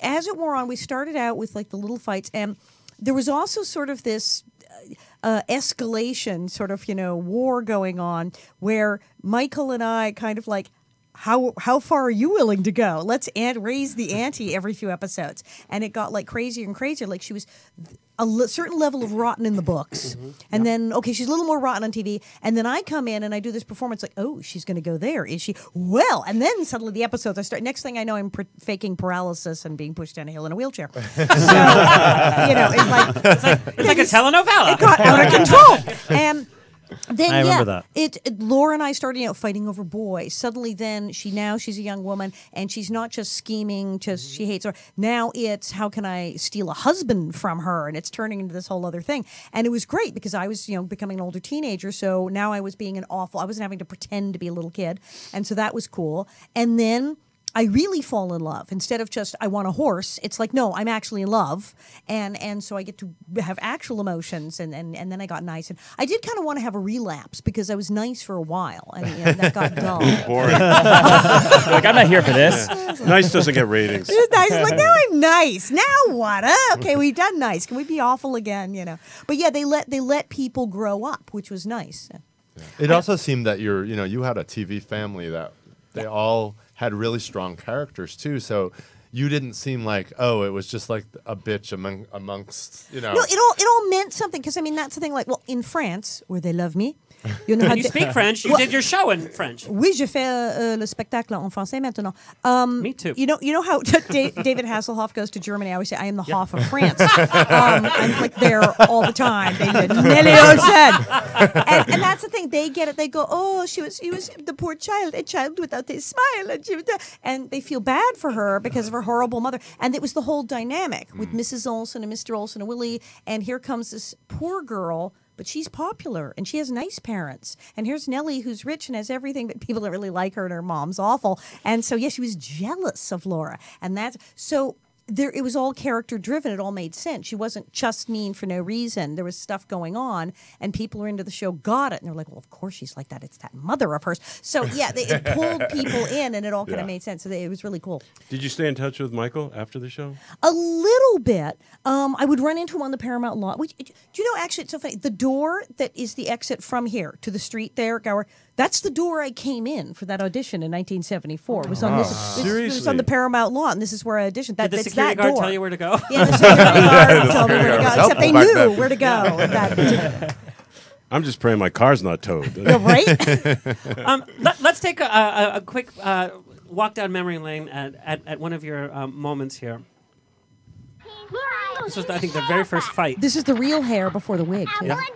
as it wore on, we started out with like the little fights, and there was also sort of this escalation, sort of, you know, war going on where Michael and I kind of like how far are you willing to go? Let's raise the ante every few episodes. And it got like crazier and crazier. Like she was a certain level of rotten in the books. And then, okay, she's a little more rotten on TV. And then I come in and I do this performance like, oh, she's going to go there. Is she? Well, and then suddenly the episodes I start. Next thing I know, I'm faking paralysis and being pushed down a hill in a wheelchair. So, it's like a telenovela. It got out of control. And then I remember that. Laura and I started, fighting over boys. Suddenly, then she's a young woman, and she's not just scheming, just she hates her. Now it's how can I steal a husband from her, and it's turning into this whole other thing. And it was great because I was, becoming an older teenager. So now I was being I wasn't having to pretend to be a little kid, and so that was cool. And then I really fall in love. Instead of just, I want a horse, it's like, no, I'm actually in love. And so I get to have actual emotions. And then I got nice. And I did kind of want to have a relapse because I was nice for a while. And that got dull. Boring. Like, I'm not here for this. Nice doesn't get ratings. It was nice. It's like, now I'm nice. Now what? Okay, we've done nice. Can we be awful again? But yeah, they let people grow up, which was nice. Yeah. It also seemed that you had a TV family that they all had really strong characters too, so you didn't seem like, oh, it was just like a bitch amongst. No, it all meant something because that's the thing. Like, well, in France, where they love me, you speak French. You did your show in French. Oui, je fais le spectacle en français maintenant. Me too. You know how David Hasselhoff goes to Germany. I always say I am the Hoff of France. I'm like there all the time. Nellie Olseon. And that's the thing. They get it. They go, oh, she was the poor child, a child without a smile, and they feel bad for her because of her horrible mother. And it was the whole dynamic with Mrs. Olsen and Mr. Olsen and Willie. And here comes this poor girl. But she's popular, and she has nice parents. And here's Nellie, who's rich and has everything, but people don't really like her, and her mom's awful. And so, she was jealous of Laura. And that's so it was all character driven. It all made sense. She wasn't just mean for no reason. There was stuff going on, and people who are into the show got it. And they're like, well, of course she's like that. It's that mother of hers. So, it pulled people in, and it all kind of made sense. So it was really cool. Did you stay in touch with Michael after the show? A little bit. I would run into him on the Paramount lot. Do you know, actually, it's so funny. The door that is the exit from here to the street there, Gower, that's the door I came in for that audition in 1974. It was on it was on the Paramount lot, and this is where I auditioned. Did the security guard tell you where to go? Yeah, the security guard told me where to go. Except they knew where to go. I'm just praying my car's not towed. Right? Let's take a quick walk down memory lane at one of your moments here. This was, I think, the very first fight. This is the real hair before the wig, too. Watch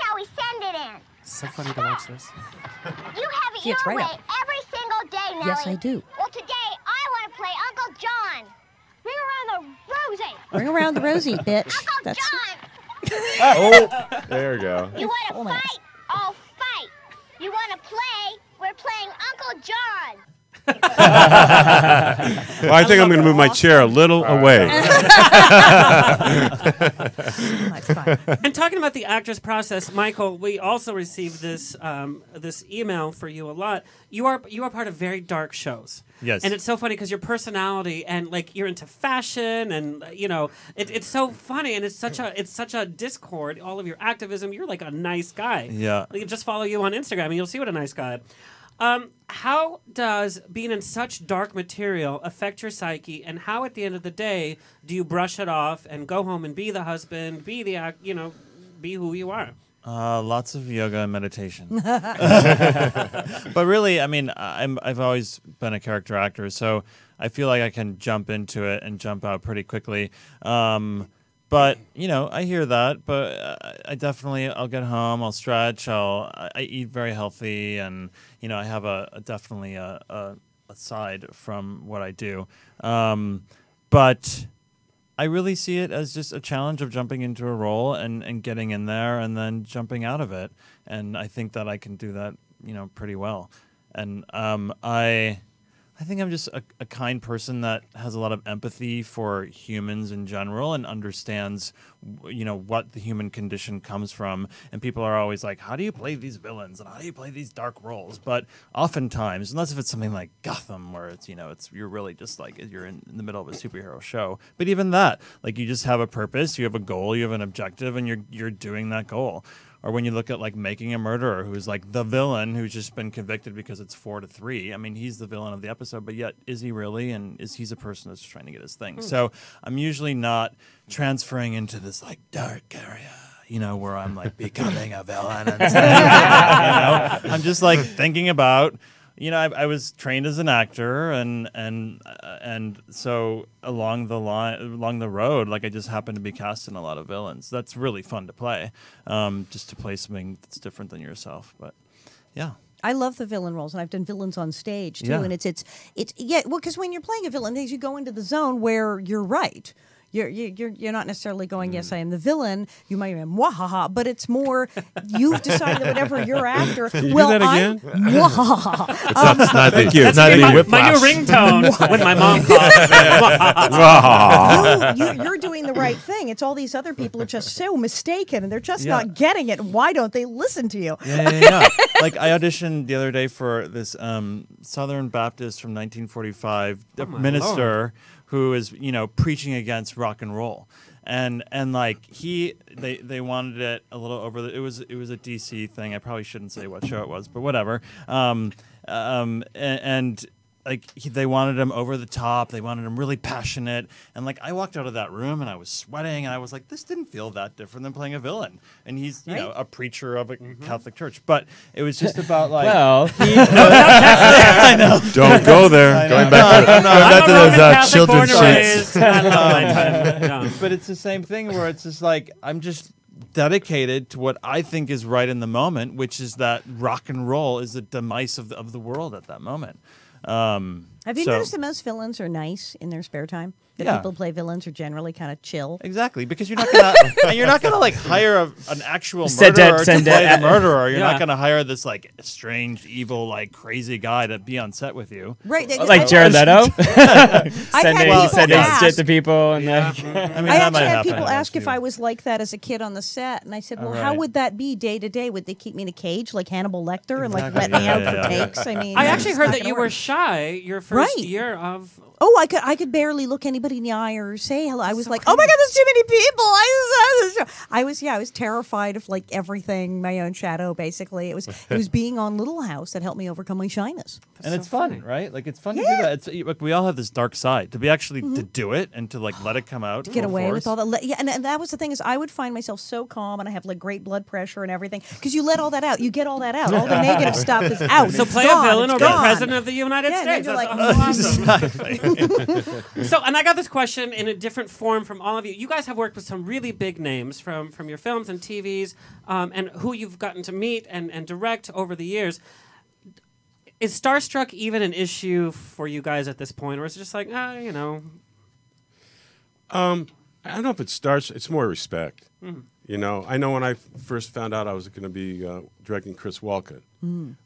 how we send it in. So funny to watch this. You have it your way every single day, Nellie. Yes, I do. Well, today I want to play Uncle John. Bring around the Rosie. Bring around the Rosie, bitch. Uncle John. Oh, there you go. You want to fight? I'll fight. You want to play? We're playing Uncle John. Well, I think I'm going to move my chair a little away. That's fine. And talking about the actor's process, Michael, we also received this email for you a lot. You are part of very dark shows. Yes. And it's so funny because your personality and like you're into fashion and it's so funny and it's such a discord. All of your activism, you're like a nice guy. Yeah. You just follow you on Instagram and you'll see what a nice guy. How does being in such dark material affect your psyche, and how at the end of the day do you brush it off and go home and be the husband, be the be who you are? Lots of yoga and meditation. But really, I mean, I've always been a character actor, so I feel like I can jump into it and jump out pretty quickly. But, I hear that, but I'll get home, I'll stretch, I eat very healthy, and, I have definitely a side from what I do. But I really see it as just a challenge of jumping into a role and getting in there and then jumping out of it. And I think that I can do that, pretty well. And I think I'm just a kind person that has a lot of empathy for humans in general and understands, what the human condition comes from. And people are always like, how do you play these villains and how do you play these dark roles? But oftentimes, unless if it's something like Gotham, where it's, you're really just like you're in the middle of a superhero show. But even that, like you just have a purpose, you have a goal, you have an objective, and you're doing that goal. or when you look at like Making a Murderer, who's like the villain who's just been convicted because it's 4-3. I mean, he's the villain of the episode, but yet is he really? And he's a person that's trying to get his thing. So I'm usually not transferring into this like dark area, you know, where I'm like becoming a villain. And you know, I'm just like thinking about, you know, I was trained as an actor, and so along the road, like I just happened to be cast in a lot of villains. That's really fun to play, just to play something that's different than yourself. But yeah. I love the villain roles, and I've done villains on stage too. And it's well, because when you're playing a villain, you go into the zone where you're right. You're not necessarily going, yes, I am the villain. You might have mwahaha, but it's more you've decided that whatever your actor. Can you do that again? Mwahaha. It's not thank you. It's not my new ringtone when my mom calls. You're doing the right thing. It's all these other people are just so mistaken, and they're just not getting it. Why don't they listen to you? Yeah. Like I auditioned the other day for this Southern Baptist from 1945 minister. Lord. Who is, you know, preaching against rock and roll, and like they wanted it a little over the. It was a DC thing. I probably shouldn't say what show it was, but whatever. And like they wanted him over the top. They wanted him really passionate. And like I walked out of that room and I was sweating and I was like, this didn't feel that different than playing a villain. And he's you know a preacher of a Catholic church, but it was just about like I know. Don't go there. Going back to those children's sheets. But it's the same thing where it's just like I'm just dedicated to what I think is right in the moment, which is that rock and roll is the demise of the world at that moment. Have you noticed that most villains are nice in their spare time? That people play villains are generally kind of chill. Exactly, because you're not gonna like hire an actual murderer to play the murderer. You're not gonna hire this like strange, evil, like crazy guy to be on set with you. Right, like Jared Leto, sending shit to people. And I actually had people ask if I was like that as a kid on the set, and I said, "Well, how would that be day to day? Would they keep me in a cage like Hannibal Lecter and like let me out for takes?" I mean, I actually heard that you were shy your first year of. Oh, I could barely look anybody in the eye or say hello. I was like, oh my God, there's too many people. I was terrified of like everything, my own shadow, basically. It was being on Little House that helped me overcome my shyness. And it's fun, right? Like it's fun to do that. It's like we all have this dark side to be actually to do it and to like let it come out. To get away with all that. Yeah, and that was the thing is I would find myself so calm and I have like great blood pressure and everything because you let all that out. You get all that out. All the negative stuff is out. So play a villain or be president of the United States. That's like, awesome. So, and I got this question in a different form from all of you. You guys have worked with some really big names from your films and TVs, and who you've gotten to meet and direct over the years. Is starstruck even an issue for you guys at this point, or is it just like, you know? I don't know if it's it's more respect. You know, I know when I first found out I was going to be directing Chris Walken,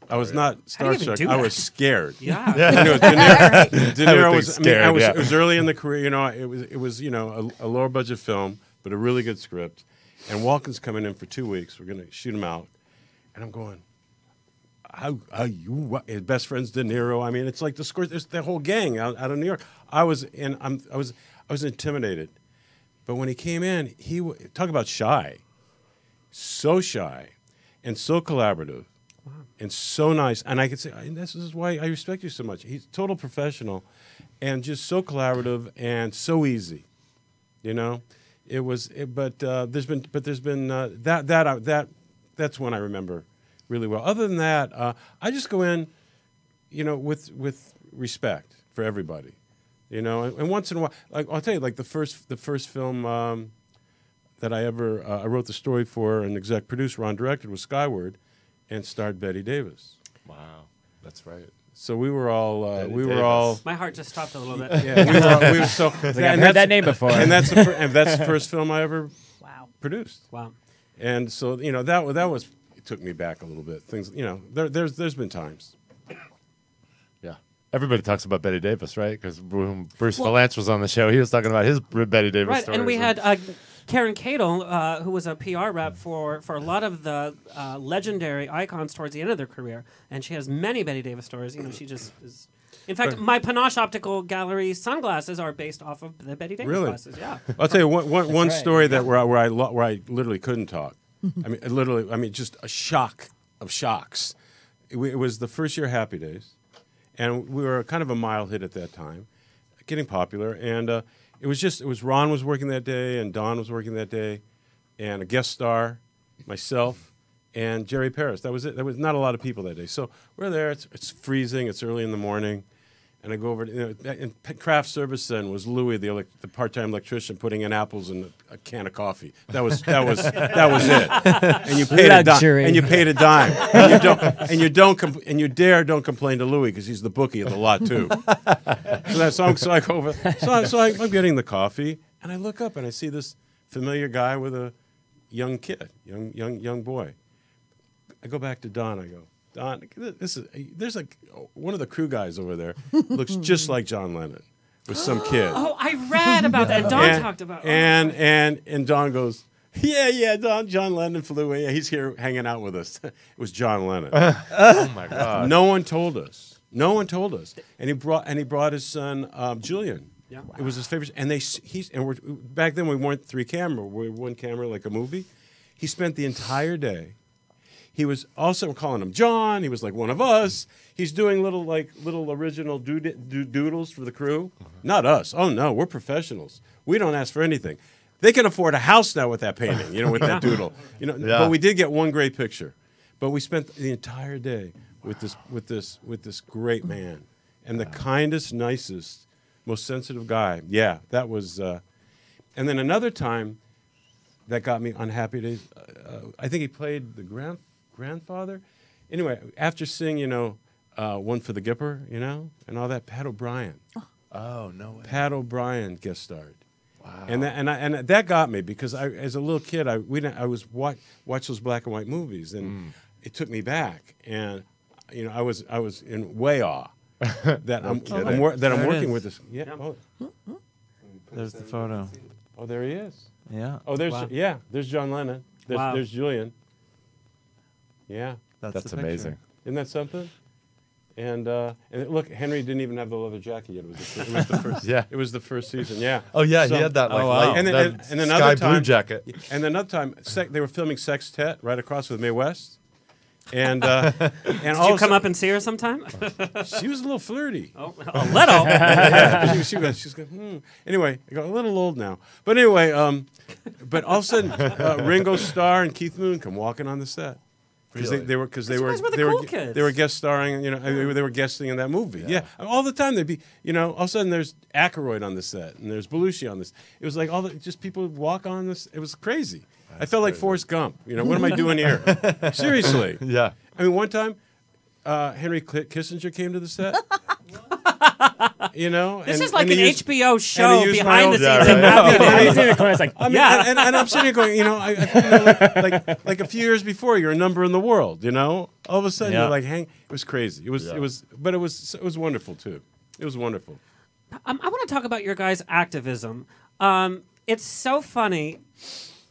I was not starstruck. I was scared. Yeah. You know, De Niro was scared. I mean, it was early in the career. You know, it was you know a lower budget film, but a really good script. And Walken's coming in for 2 weeks. We're going to shoot him out, and I'm going. How you his best friend's De Niro? I mean, it's like the whole gang out of New York. I was intimidated. But when he came in, talk about shy, so shy, and so collaborative, and so nice. And I could say, this is why I respect you so much. He's a total professional, and just so collaborative and so easy. You know, there's been that's one I remember really well. Other than that, I just go in, you know, with respect for everybody. You know, and once in a while, like I'll tell you, like the first film that I ever I wrote the story for and exec produced, Ron directed, was Skyward, and starred Bette Davis. Wow, that's right. So we were all. My heart just stopped a little bit. Yeah, we were so. I've heard that name before. And that's the first film I ever produced. Wow. And so it took me back a little bit. Things, you know, there's been times. Everybody talks about Bette Davis, right? Because when Bruce Valanche was on the show, he was talking about his Bette Davis stories. And we had Karen Cadle, who was a PR rep for a lot of the legendary icons towards the end of their career, and she has many Bette Davis stories. You know, she just is. In fact, my Panache Optical Gallery sunglasses are based off of the Bette Davis glasses. Yeah, I'll tell you one story that where I literally couldn't talk. I mean, literally, I mean, just a shock of shocks. It was the first year of Happy Days, and we were kind of a mild hit at that time, getting popular. And it was Ron was working that day, and Don was working that day, and a guest star, myself, and Jerry Paris. That was it. There was not a lot of people that day. So we're there. It's freezing. It's early in the morning. And I go over, and craft service then was Louis, the part-time electrician, putting in apples in a can of coffee. That was it. And you paid a dime. And you paid a dime. And you don't complain to Louis because he's the bookie of the lot too. So I go over. So I'm getting the coffee, and I look up and I see this familiar guy with a young kid, young boy. I go back to Don. I go, Don, there's like one of the crew guys over there looks just like John Lennon with some kid. Oh, I read about that. Don talked about. And Don goes, yeah, John Lennon flew in. Yeah, he's here hanging out with us. It was John Lennon. Oh my God! No one told us. And he brought his son Julian. Yeah, wow. It was his favorite. And back then we weren't 3 camera. We were 1 camera like a movie. He spent the entire day. He was also calling him John. He was like one of us. He's doing little original doodles for the crew. Not us. Oh no, we're professionals. We don't ask for anything. They can afford a house now with that painting, with that doodle. But we did get one great picture. But we spent the entire day with this great man and the kindest, nicest, most sensitive guy. Yeah, that was. And then another time that got me on Happy Days. I think he played the grandfather. Anyway, after seeing, One for the Gipper, and all that, Pat O'Brien. Oh, no way. Pat O'Brien guest starred. Wow. And that got me because as a little kid, I was watch those black and white movies, and it took me back, and I was in way awe that I'm working with this. Yeah. Oh. There's the photo. Oh, there he is. Yeah. Oh, there's John Lennon. There's Julian. Yeah. That's amazing. Isn't that something? And look, Henry didn't even have the leather jacket yet. It was the first. Yeah. It was the first season. Yeah. Oh yeah, he had that light, and then sky blue jacket. And another time, they were filming Sextet right across with Mae West. And did you come up and see her sometime? She was a little flirty. Oh, a little. Yeah, she's going. Anyway, I got a little old now. But anyway, but all of a sudden, Ringo Starr and Keith Moon come walking on the set. Because they were guest starring, they were guesting in that movie. Yeah. All the time they'd be, all of a sudden there's Aykroyd on the set and there's Belushi on this. It was like just people would walk on this. It was crazy. I felt like Forrest Gump. What am I doing here? Seriously. Yeah. I mean, one time, Henry Kissinger came to the set. This is like an HBO show behind the scenes. And I'm sitting here going, like a few years before, you're a number in the world. All of a sudden you're like, it was crazy. It was wonderful too. It was wonderful. I want to talk about your guys' activism. It's so funny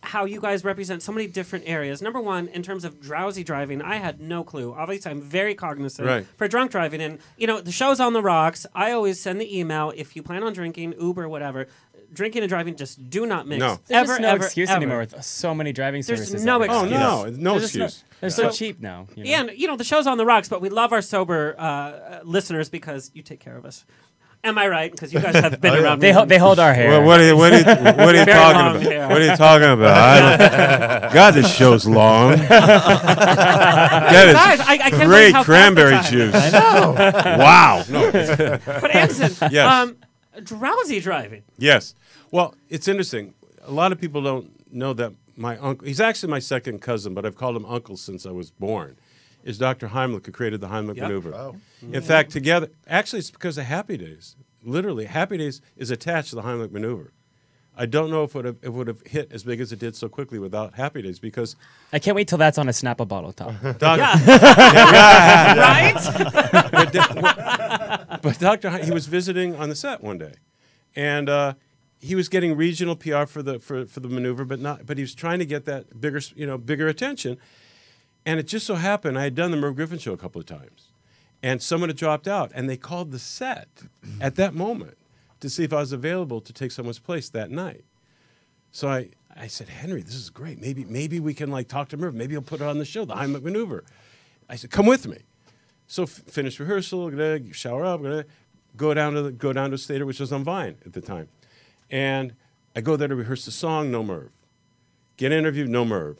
how you guys represent so many different areas. Number one, in terms of drowsy driving, I had no clue. Obviously, I'm very cognizant for drunk driving. And, the show's on the rocks. I always send the email, if you plan on drinking, Uber, whatever, drinking and driving just do not mix. No. There's no excuse anymore with so many driving services. There's no excuse. Oh, no excuse. They're so cheap now. And, the show's on the rocks, but we love our sober listeners because you take care of us. Am I right? Because you guys have been around. They hold our hair. Well, what are you talking about? Hair. What are you talking about? God, this show's long. That is great cranberry juice. I know. Wow. No. But Anson, yes. Drowsy driving. Yes. Well, it's interesting. A lot of people don't know that my uncle, he's actually my second cousin, but I've called him uncle since I was born, is Dr. Heimlich, who created the Heimlich maneuver. Oh. In fact, together, actually, it's because of Happy Days. Literally, Happy Days is attached to the Heimlich maneuver. I don't know if it would have hit as big as it did so quickly without Happy Days because I can't wait till that's on a Snapple bottle top. Right? But Dr. He was visiting on the set one day, and he was getting regional PR for the maneuver, but he was trying to get that bigger attention. And it just so happened I had done the Merv Griffin show a couple of times. And someone had dropped out, and they called the set at that moment to see if I was available to take someone's place that night. So I said, Henry, this is great. Maybe we can like talk to Merv. Maybe he'll put it on the show, the Heimlich maneuver. I said, come with me. So finish rehearsal, shower up, go down to Stater, which was on Vine at the time. And I go there to rehearse the song, no Merv. Get interviewed, no Merv.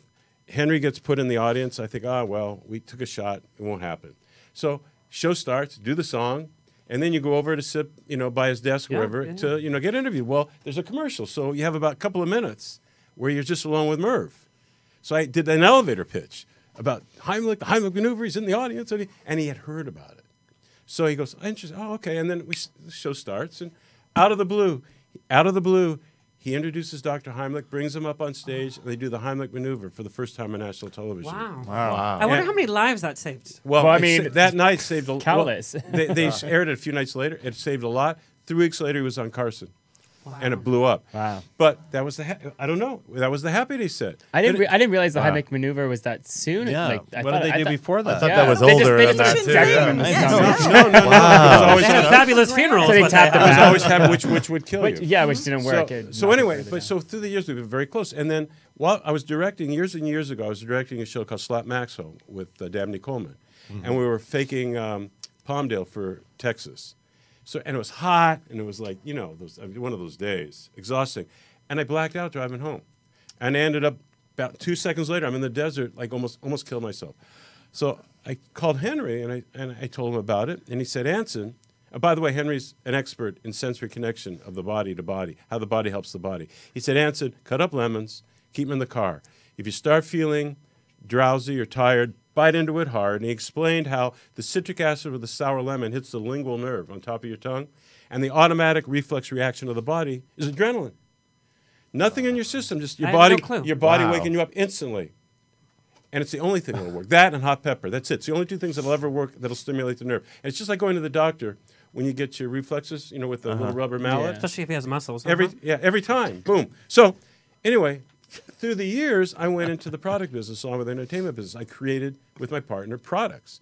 Henry gets put in the audience. I think, well, we took a shot. It won't happen. So show starts, do the song, and then you go over to sit, by his desk, wherever, to, get interviewed. Well, there's a commercial, so you have about a couple of minutes where you're just alone with Merv. So I did an elevator pitch about Heimlich, the Heimlich maneuver. He's in the audience, and he had heard about it. So he goes, interesting. Oh, okay. And then the show starts, and out of the blue, he introduces Dr. Heimlich, brings him up on stage, and they do the Heimlich maneuver for the first time on national television. Wow. I wonder how many lives that saved. Well, I mean, that night saved a lot. Countless. They aired it a few nights later. It saved a lot. 3 weeks later, he was on Carson. Wow. And it blew up. Wow. But that was I don't know. That was the Happy Day set. I didn't realize the Heimlich maneuver was that soon. Yeah. What did they do before that? I thought that was older than that, too. No. They had a fabulous funeral. So they tapped it was always happy, which would kill you. Yeah, which didn't work. So anyway, so through the years, we've been very close. And then while I was directing, years and years ago, I was directing a show called Slap Maxwell with Dabney Coleman. Mm-hmm. And we were faking Palmdale for Texas. So, and it was hot, and it was like, one of those days, exhausting. And I blacked out driving home. And I ended up, about 2 seconds later, I'm in the desert, like almost killed myself. So I called Henry, and I told him about it. And he said, Anson, by the way, Henry's an expert in sensory connection of the body to body, how the body helps the body. He said, Anson, cut up lemons, keep them in the car. If you start feeling drowsy or tired, bite into it hard. And he explained how the citric acid with the sour lemon hits the lingual nerve on top of your tongue, and the automatic reflex reaction of the body is adrenaline. Nothing in your system, just your body waking you up instantly. And it's the only thing that'll work. That and hot pepper. That's it. It's the only two things that'll ever work that'll stimulate the nerve. And it's just like going to the doctor when you get your reflexes, with the little rubber mallet. Yeah. Especially if he has muscles. Every time. Boom. So anyway, through the years, I went into the product business along with the entertainment business. I created, with my partner, products,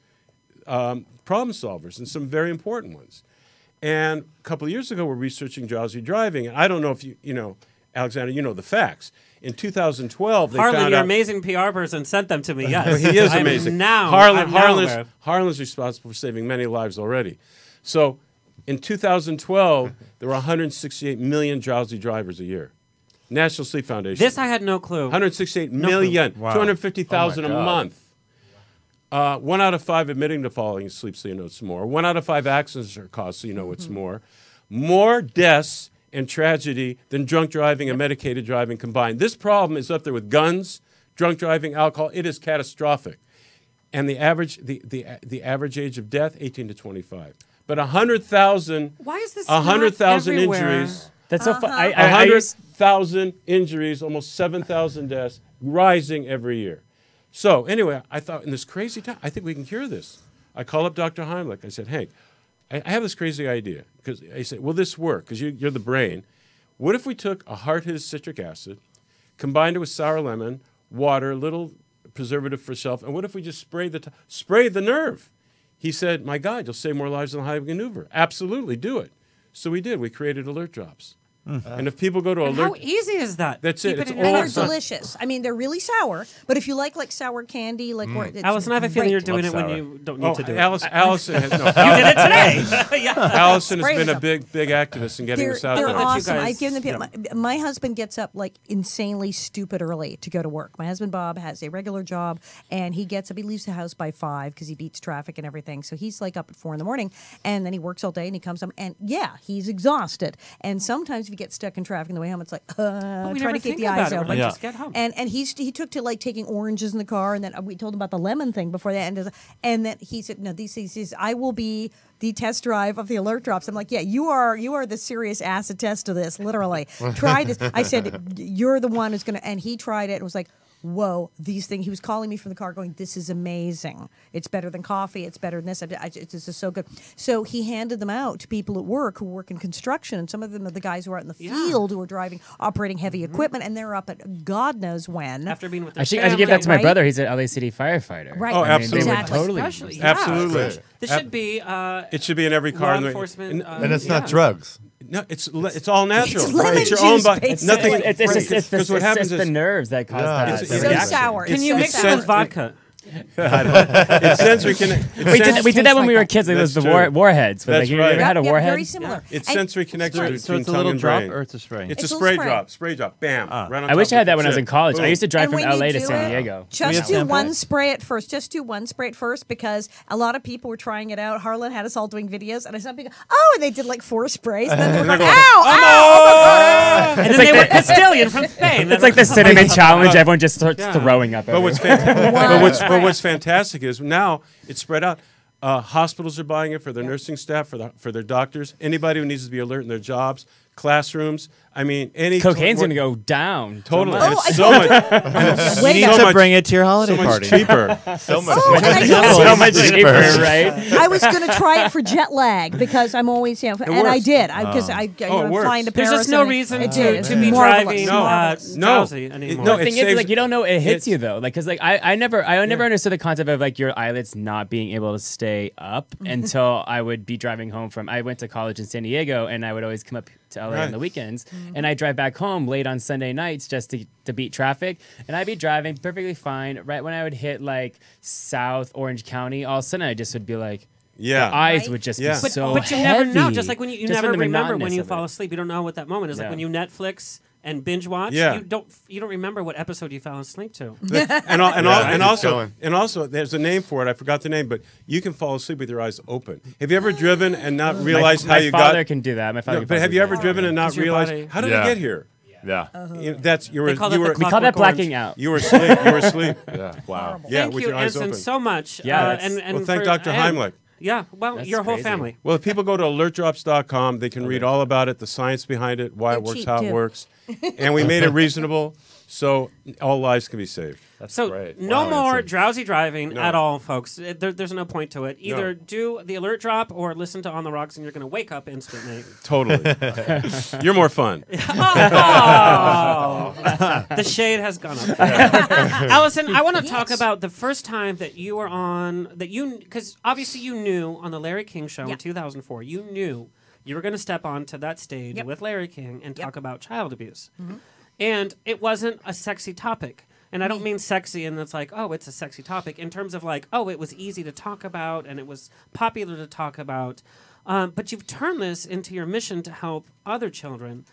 problem solvers, and some very important ones. And a couple of years ago, we're researching drowsy driving. And I don't know if Alexander, you know the facts. In 2012, they found out... Harlan, your amazing PR person, sent them to me, yes. Well, he is amazing. Harlan's responsible for saving many lives already. So in 2012, there were 168 million drowsy drivers a year. National Sleep Foundation. This I had no clue. 168 million, wow. 250,000 a month. 1 out of 5 admitting to falling asleep, so you know it's more. 1 out of 5 accidents are caused, so you know it's more. More deaths and tragedy than drunk driving and medicated driving combined. This problem is up there with guns, drunk driving, alcohol. It is catastrophic. And the average age of death, 18 to 25. But 100,000. Why is this 100,000 injuries. That's so fun. 100,000 injuries, almost 7,000 deaths, rising every year. So anyway, I thought in this crazy time, I think we can cure this. I call up Dr. Heimlich. I said, hey, I have this crazy idea. Because I said, will this work? Because you're the brain. What if we took a hard-hitted citric acid, combined it with sour lemon, water, a little preservative for self, and what if we just sprayed the nerve? He said, my God, you'll save more lives than the Heimlich maneuver. Absolutely, do it. So we did. We created alert drops. And if people go to alert, how easy is that? That's it. It's and they're delicious. I mean, they're really sour. But if you like sour candy, Allison, I have a feeling you're doing it when you don't need to do it. Allison has, no, you did it today. Yeah. Allison has been a big activist in getting this out there. They're awesome. I've given them. My husband gets up like insanely stupid early to go to work. My husband Bob has a regular job, and he gets up. He leaves the house by 5 because he beats traffic and everything. So he's like up at 4 a.m, and then he works all day, and he comes home, and he's exhausted. And sometimes if you get stuck in traffic on the way home, it's like trying to keep the eyes open. Just get home. And he took to like taking oranges in the car, and then we told him about the lemon thing before that, and then he said, no, these things, I will be the test drive of the alert drops. I'm like, yeah, you are the serious acid test of this, literally. Try this. I said, you're the one who's gonna, and he tried it and was like, whoa, these things. He was calling me from the car going, this is amazing. It's better than coffee. It's better than this. This is so good. So he handed them out to people at work who work in construction. And some of them are the guys who are out in the field who are operating heavy equipment. And they're up at God knows when. After being with their I should give that to my brother. He's an LA City firefighter. Right. Oh, absolutely. Totally. Absolutely. This should be... it should be in every car. Law enforcement. And it's not drugs. No, it's all natural. It's lemon your own juice, body. basically. Nothing. It's what happens is the nerves that cause that. It's so sour. Can you mix it with vodka? It's sensory we did that when we were kids. It was the warheads. That's you right. ever had a warhead? Very similar. It's sensory connection between So it's a tongue little and drop brain. or it's a spray? It's a spray drop. Spray drop. Bam. Right on I wish top I of had that it. when I was in college. I used to drive And from when LA you to do San it, Diego. Just do one spray at first. Just do one spray at first because a lot of people were trying it out. Harlan had us all doing videos, and I saw people, and they did like 4 sprays. And then they were like, ow! And then they were Castilian from Spain. It's like the cinnamon challenge. Everyone just starts throwing up. But what's fantastic is now it's spread out. Hospitals are buying it for their nursing staff, for their doctors. Anybody who needs to be alert in their jobs, classrooms. I mean, any cocaine's going to go down. Totally. So and it's so much. You need to bring it to your holiday party. cheaper. So much cheaper, right? I was going to try it for jet lag because I'm always, and I did. Because I'm flying to Paris. There's just no reason to be marvelous. driving drowsy anymore. No, the thing is, like, you don't know it hits you though, like, because like I never understood the concept of like your eyelids not being able to stay up until I would be driving home from. I went to college in San Diego, and I would always come up to LA on the weekends, and I drive back home late on Sunday nights just to beat traffic, and I'd be driving perfectly fine. Right when I would hit like South Orange County, all of a sudden I just would be like, the eyes would just be so But you heavy. never know. Just like when you never remember when you of fall it. asleep. You don't know what that moment is. Like when you Netflix and binge watch, you don't remember what episode you fell asleep to. And also, there's a name for it. I forgot the name, but you can fall asleep with your eyes open. Have you ever driven and not realized how you got? My father can do that. My father. But have you ever driven and not realized how did I get here? Yeah. We call that blacking out. You were asleep. You were asleep. Yeah. Wow. Yeah. Thank with you, your eyes Anson, open. so much. Yeah. And thank Dr. Heimlich. Yeah, well, That's your whole crazy. family. Well, if people go to alertdrops.com, they can read all about it, the science behind it, why it works, how it works. And we made it reasonable so all lives can be saved. That's so great. No Wow, more Anson. drowsy driving at all, folks. There's no point to it. Either do the alert drop or listen to On the Rocks, and you're going to wake up instantly. Totally. You're more fun. Oh, the shade has gone up. Allison, I want to talk about the first time that you were on, because obviously you knew on the Larry King show in 2004, you knew you were going to step onto that stage with Larry King and talk about child abuse. And it wasn't a sexy topic. And I don't mean sexy and it's like, oh, it's a sexy topic. In terms of like, oh, it was easy to talk about and it was popular to talk about. But you've turned this into your mission to help other children.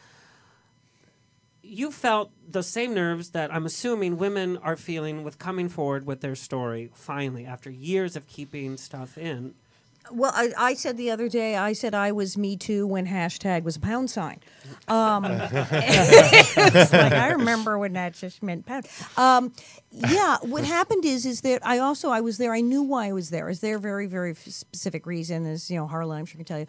You felt the same nerves that I'm assuming women are feeling with coming forward with their story, finally, after years of keeping stuff in. Well, I said the other day, I said I was Me Too when hashtag was a pound sign. It's like, I remember when that just meant pound. What happened is that I was there. I knew why I was there. I was there very, very specific reason, as Harlan, I'm sure can tell you.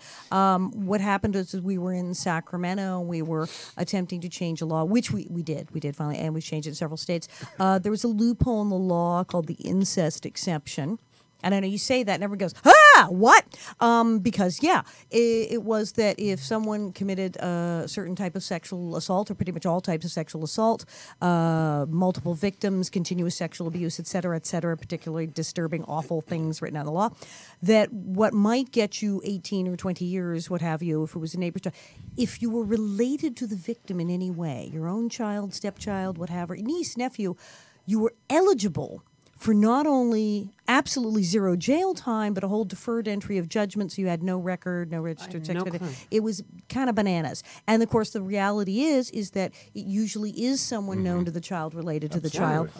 What happened is we were in Sacramento. We were attempting to change a law, which we did. We did finally, and we changed it in several states. There was a loophole in the law called the incest exception. And I know you say that and everyone goes, what? Because, it was that if someone committed a certain type of sexual assault, or pretty much all types of sexual assault, multiple victims, continuous sexual abuse, et cetera, particularly disturbing, awful things written out in the law, that what might get you 18 or 20 years, what have you, if it was a neighbor's child, if you were related to the victim in any way, your own child, stepchild, whatever, niece, nephew, you were eligible for not only absolutely zero jail time, but a whole deferred entry of judgment, so you had no record, no registered sex. It was kind of bananas. And of course, the reality is that it usually is someone known to the child, related to the child.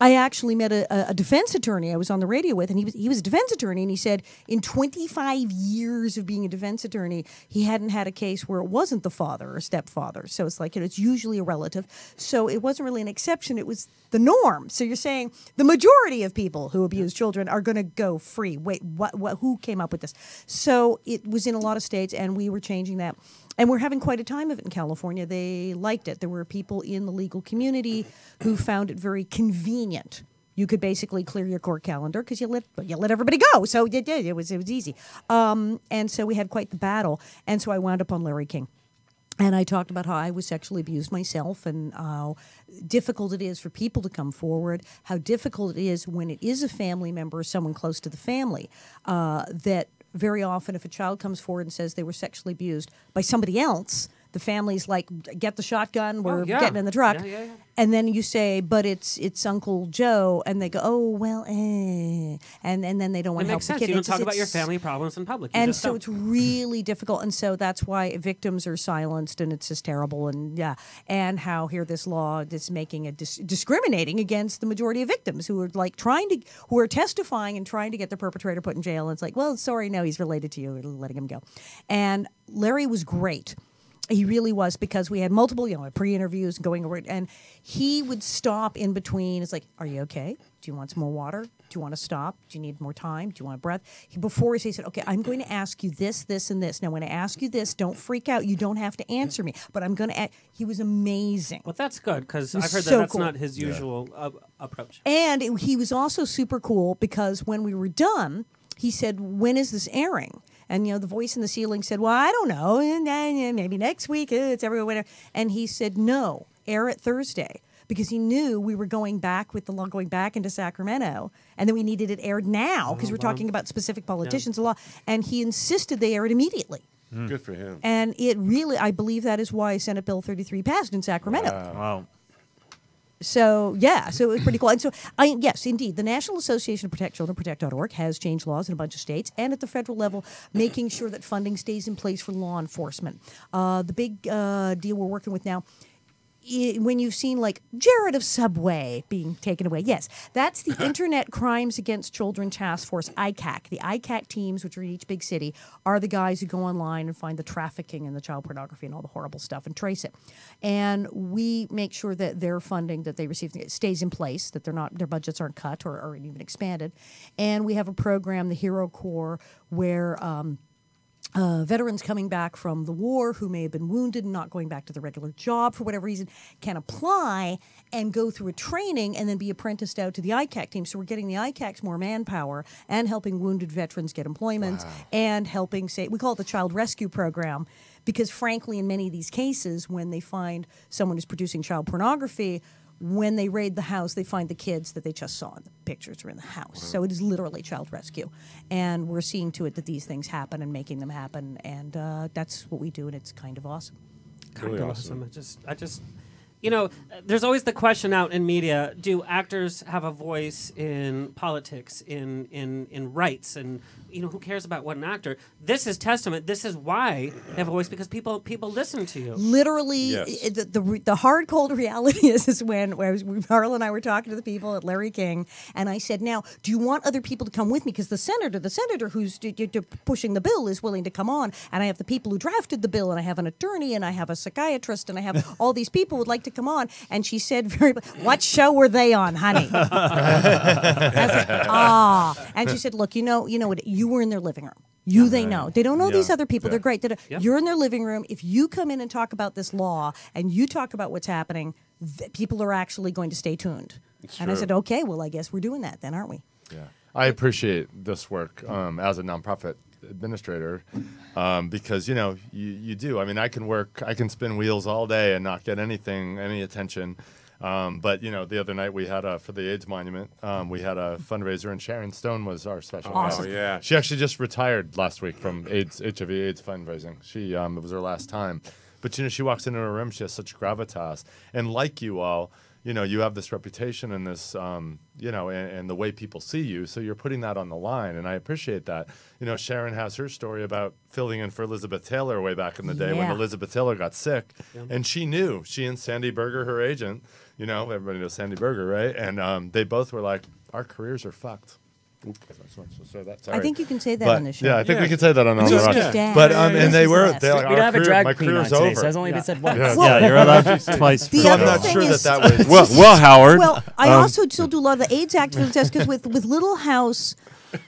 I actually met a defense attorney I was on the radio with, and he was a defense attorney, and he said in 25 years of being a defense attorney, he hadn't had a case where it wasn't the father or stepfather. So it's like, it's usually a relative. So it wasn't really an exception, it was the norm. So you're saying the majority of people who abuse children are going to go free. Wait, what? Who came up with this? So it was in a lot of states, and we were changing that. And we're having quite a time of it in California. They liked it. There were people in the legal community who found it very convenient. You could basically clear your court calendar because you let everybody go. So you did. It was easy. And so we had quite the battle. And so I wound up on Larry King. And I talked about how I was sexually abused myself and how difficult it is for people to come forward, how difficult it is when it is a family member or someone close to the family that very often if a child comes forward and says they were sexually abused by somebody else, the family's like, get the shotgun, we're getting in the truck. And then you say, but it's Uncle Joe, and they go, oh, well, and then they don't want to help the kid. You don't talk about your family problems in public. And so it's really difficult, and so that's why victims are silenced, and it's just terrible, and how here this law is making it discriminating against the majority of victims who are like who are testifying and trying to get the perpetrator put in jail, and it's like, well, sorry, no, he's related to you, we're letting him go. And Larry was great. He really was, because we had multiple, pre-interviews going over it, and he would stop in between. It's like, are you okay? Do you want some more water? Do you want to stop? Do you need more time? Do you want a breath? Before he said, okay, I'm going to ask you this, this, and this. Now, when I ask you this, don't freak out. You don't have to answer me, but I'm going to he was amazing. Well, that's good, because I've heard that's not his usual approach. And he was also super cool, because when we were done, he said, when is this airing? And, the voice in the ceiling said, well, I don't know, maybe next week, it's everywhere. And he said, no, air it Thursday, because he knew we were going back into Sacramento, and then we needed it aired now, because we're talking about specific politicians, a lot. And he insisted they air it immediately. Good for him. And it really, I believe that is why Senate Bill 33 passed in Sacramento. Wow. So, so it was pretty cool. And so, yes, indeed, the National Association to Protect Children, Protect.org, has changed laws in a bunch of states, and at the federal level, making sure that funding stays in place for law enforcement. The big deal we're working with now, when you've seen, like, Jared of Subway being taken away, yes, that's the Internet Crimes Against Children Task Force, ICAC. The ICAC teams, which are in each big city, are the guys who go online and find the trafficking and the child pornography and all the horrible stuff and trace it. And we make sure that their funding that they receive stays in place, that their budgets aren't cut or even expanded. And we have a program, the Hero Corps, where veterans coming back from the war who may have been wounded and not going back to the regular job for whatever reason can apply and go through a training and then be apprenticed out to the ICAC team. So we're getting the ICACs more manpower and helping wounded veterans get employment and helping, we call it the Child Rescue Program, because frankly, in many of these cases, when they find someone who's producing child pornography, when they raid the house, they find the kids that they just saw in the pictures are in the house. So it is literally child rescue. And we're seeing to it that these things happen and making them happen. And that's what we do, and it's kind of awesome. Really awesome. I just, there's always the question out in media, do actors have a voice in politics, in rights, and who cares about what an actor? This is testament. This is why they have a voice, because people listen to you. Literally, yes. The hard, cold reality is when Carl and I were talking to the people at Larry King, and I said, now, do you want other people to come with me? Because the senator who's pushing the bill is willing to come on, and I have the people who drafted the bill, and I have an attorney, and I have a psychiatrist, and I have all these people who would like to come on. And she said, what show were they on, honey? I said, And she said, look, you know what? You were in their living room. They know. They don't know these other people. They're great. You're in their living room. If you come in and talk about this law and you talk about what's happening, people are actually going to stay tuned. I said, okay, well, I guess we're doing that then, aren't we? Yeah. I appreciate this work as a nonprofit administrator because you do. I mean, I can spin wheels all day and not get any attention. But the other night we had for the AIDS Monument, we had a fundraiser, and Sharon Stone was our special guest. Oh yeah, she actually just retired last week from HIV/AIDS fundraising. She it was her last time, but she walks into a room, she has such gravitas, and like you all. You have this reputation and this, and the way people see you. So you're putting that on the line, and I appreciate that. Sharon has her story about filling in for Elizabeth Taylor way back in the day when Elizabeth Taylor got sick, and she and Sandy Berger, her agent, everybody knows Sandy Berger, right? And they both were like, our careers are fucked. I think you can say that on the show. Yeah, I think we can say that on the show. But and they like, we don't have a drag queen on today, so it has only been said once. Yeah, you're allowed twice. So I'm not sure that was. Well, Howard. Well, I also still do a lot of the AIDS activism because with Little House,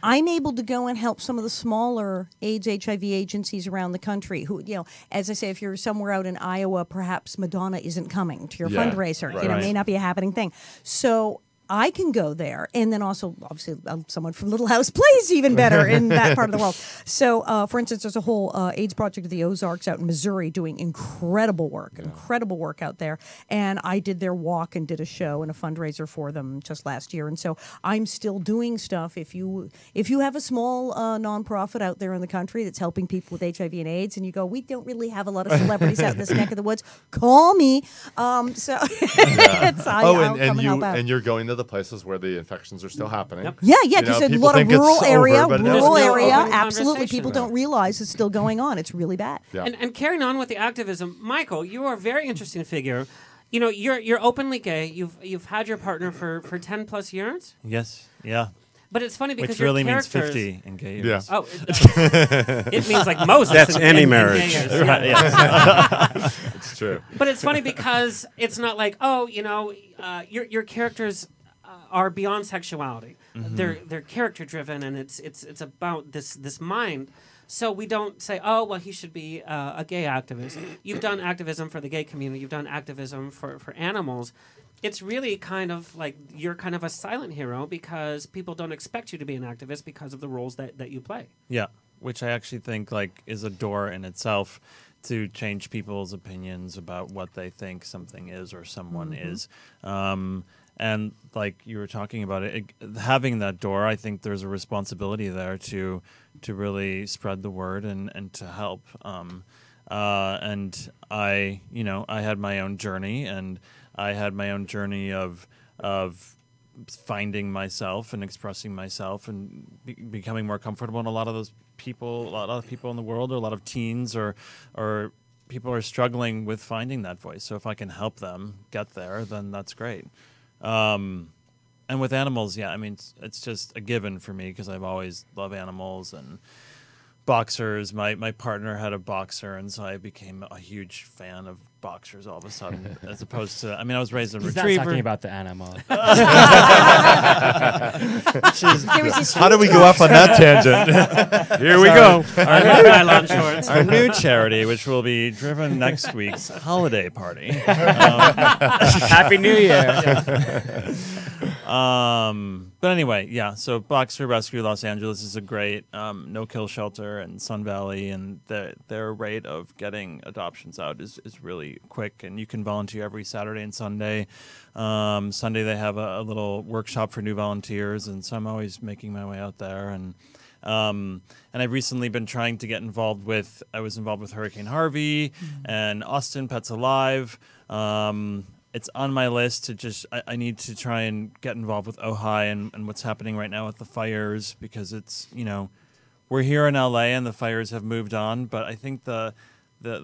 I'm able to go and help some of the smaller AIDS HIV agencies around the country who, as I say, if you're somewhere out in Iowa, perhaps Madonna isn't coming to your fundraiser. Right. It may not be a happening thing. So I can go there. And then also, obviously, someone from Little House plays even better in that part of the world. So, for instance, there's a whole AIDS project of the Ozarks out in Missouri doing incredible work out there. And I did their walk and did a show and a fundraiser for them just last year. And so I'm still doing stuff. If you have a small nonprofit out there in the country that's helping people with HIV and AIDS, and you go, we don't really have a lot of celebrities out in this neck of the woods, call me. And you're going to the places where the infections are still happening. Yep. Yeah, because a lot of rural area, absolutely. People don't realize it's still going on. It's really bad. Yeah. And carrying on with the activism, Michael, you are a very interesting figure. You know, you're openly gay. You've had your partner for 10 plus years. Yes. Yeah. But it's funny because which really your means 50 in gay years. Yeah. Oh, it means like Moses. That's any in marriage. Gay years. Right, yes. It's true. But it's funny because it's not like, oh, your characters are beyond sexuality. Mm-hmm. They're character driven, and it's about this mind. So we don't say, oh, well, he should be a gay activist. You've done activism for the gay community. You've done activism for animals. It's really kind of like you're kind of a silent hero because people don't expect you to be an activist because of the roles that you play. Yeah, which I actually think like is a door in itself to change people's opinions about what they think something is or someone is. And like you were talking about having that door, I think there's a responsibility there to really spread the word and to help. And I had my own journey, and I had my own journey of finding myself and expressing myself and becoming more comfortable. And a lot of people in the world, or a lot of teens or people are struggling with finding that voice. So if I can help them get there, then that's great. And with animals, yeah, I mean, it's just a given for me because I've always loved animals and boxers. My partner had a boxer, and so I became a huge fan of boxers all of a sudden, as opposed to, I mean, I was raised a retriever. He's not talking about the animal. How do we go off on that tangent? Here we go. Our new charity, which will be driven next week's holiday party. Happy New Year. But anyway, yeah, so Boxer Rescue Los Angeles is a great no-kill shelter, and Sun Valley, and their rate of getting adoptions out is really quick, and you can volunteer every Saturday and Sunday. Sunday they have a little workshop for new volunteers, and so I'm always making my way out there. And I've recently been trying to get involved with, I was involved with Hurricane Harvey and Austin Pets Alive. It's on my list to just, I need to try and get involved with Ojai and what's happening right now with the fires, because it's, we're here in LA and the fires have moved on, but I think the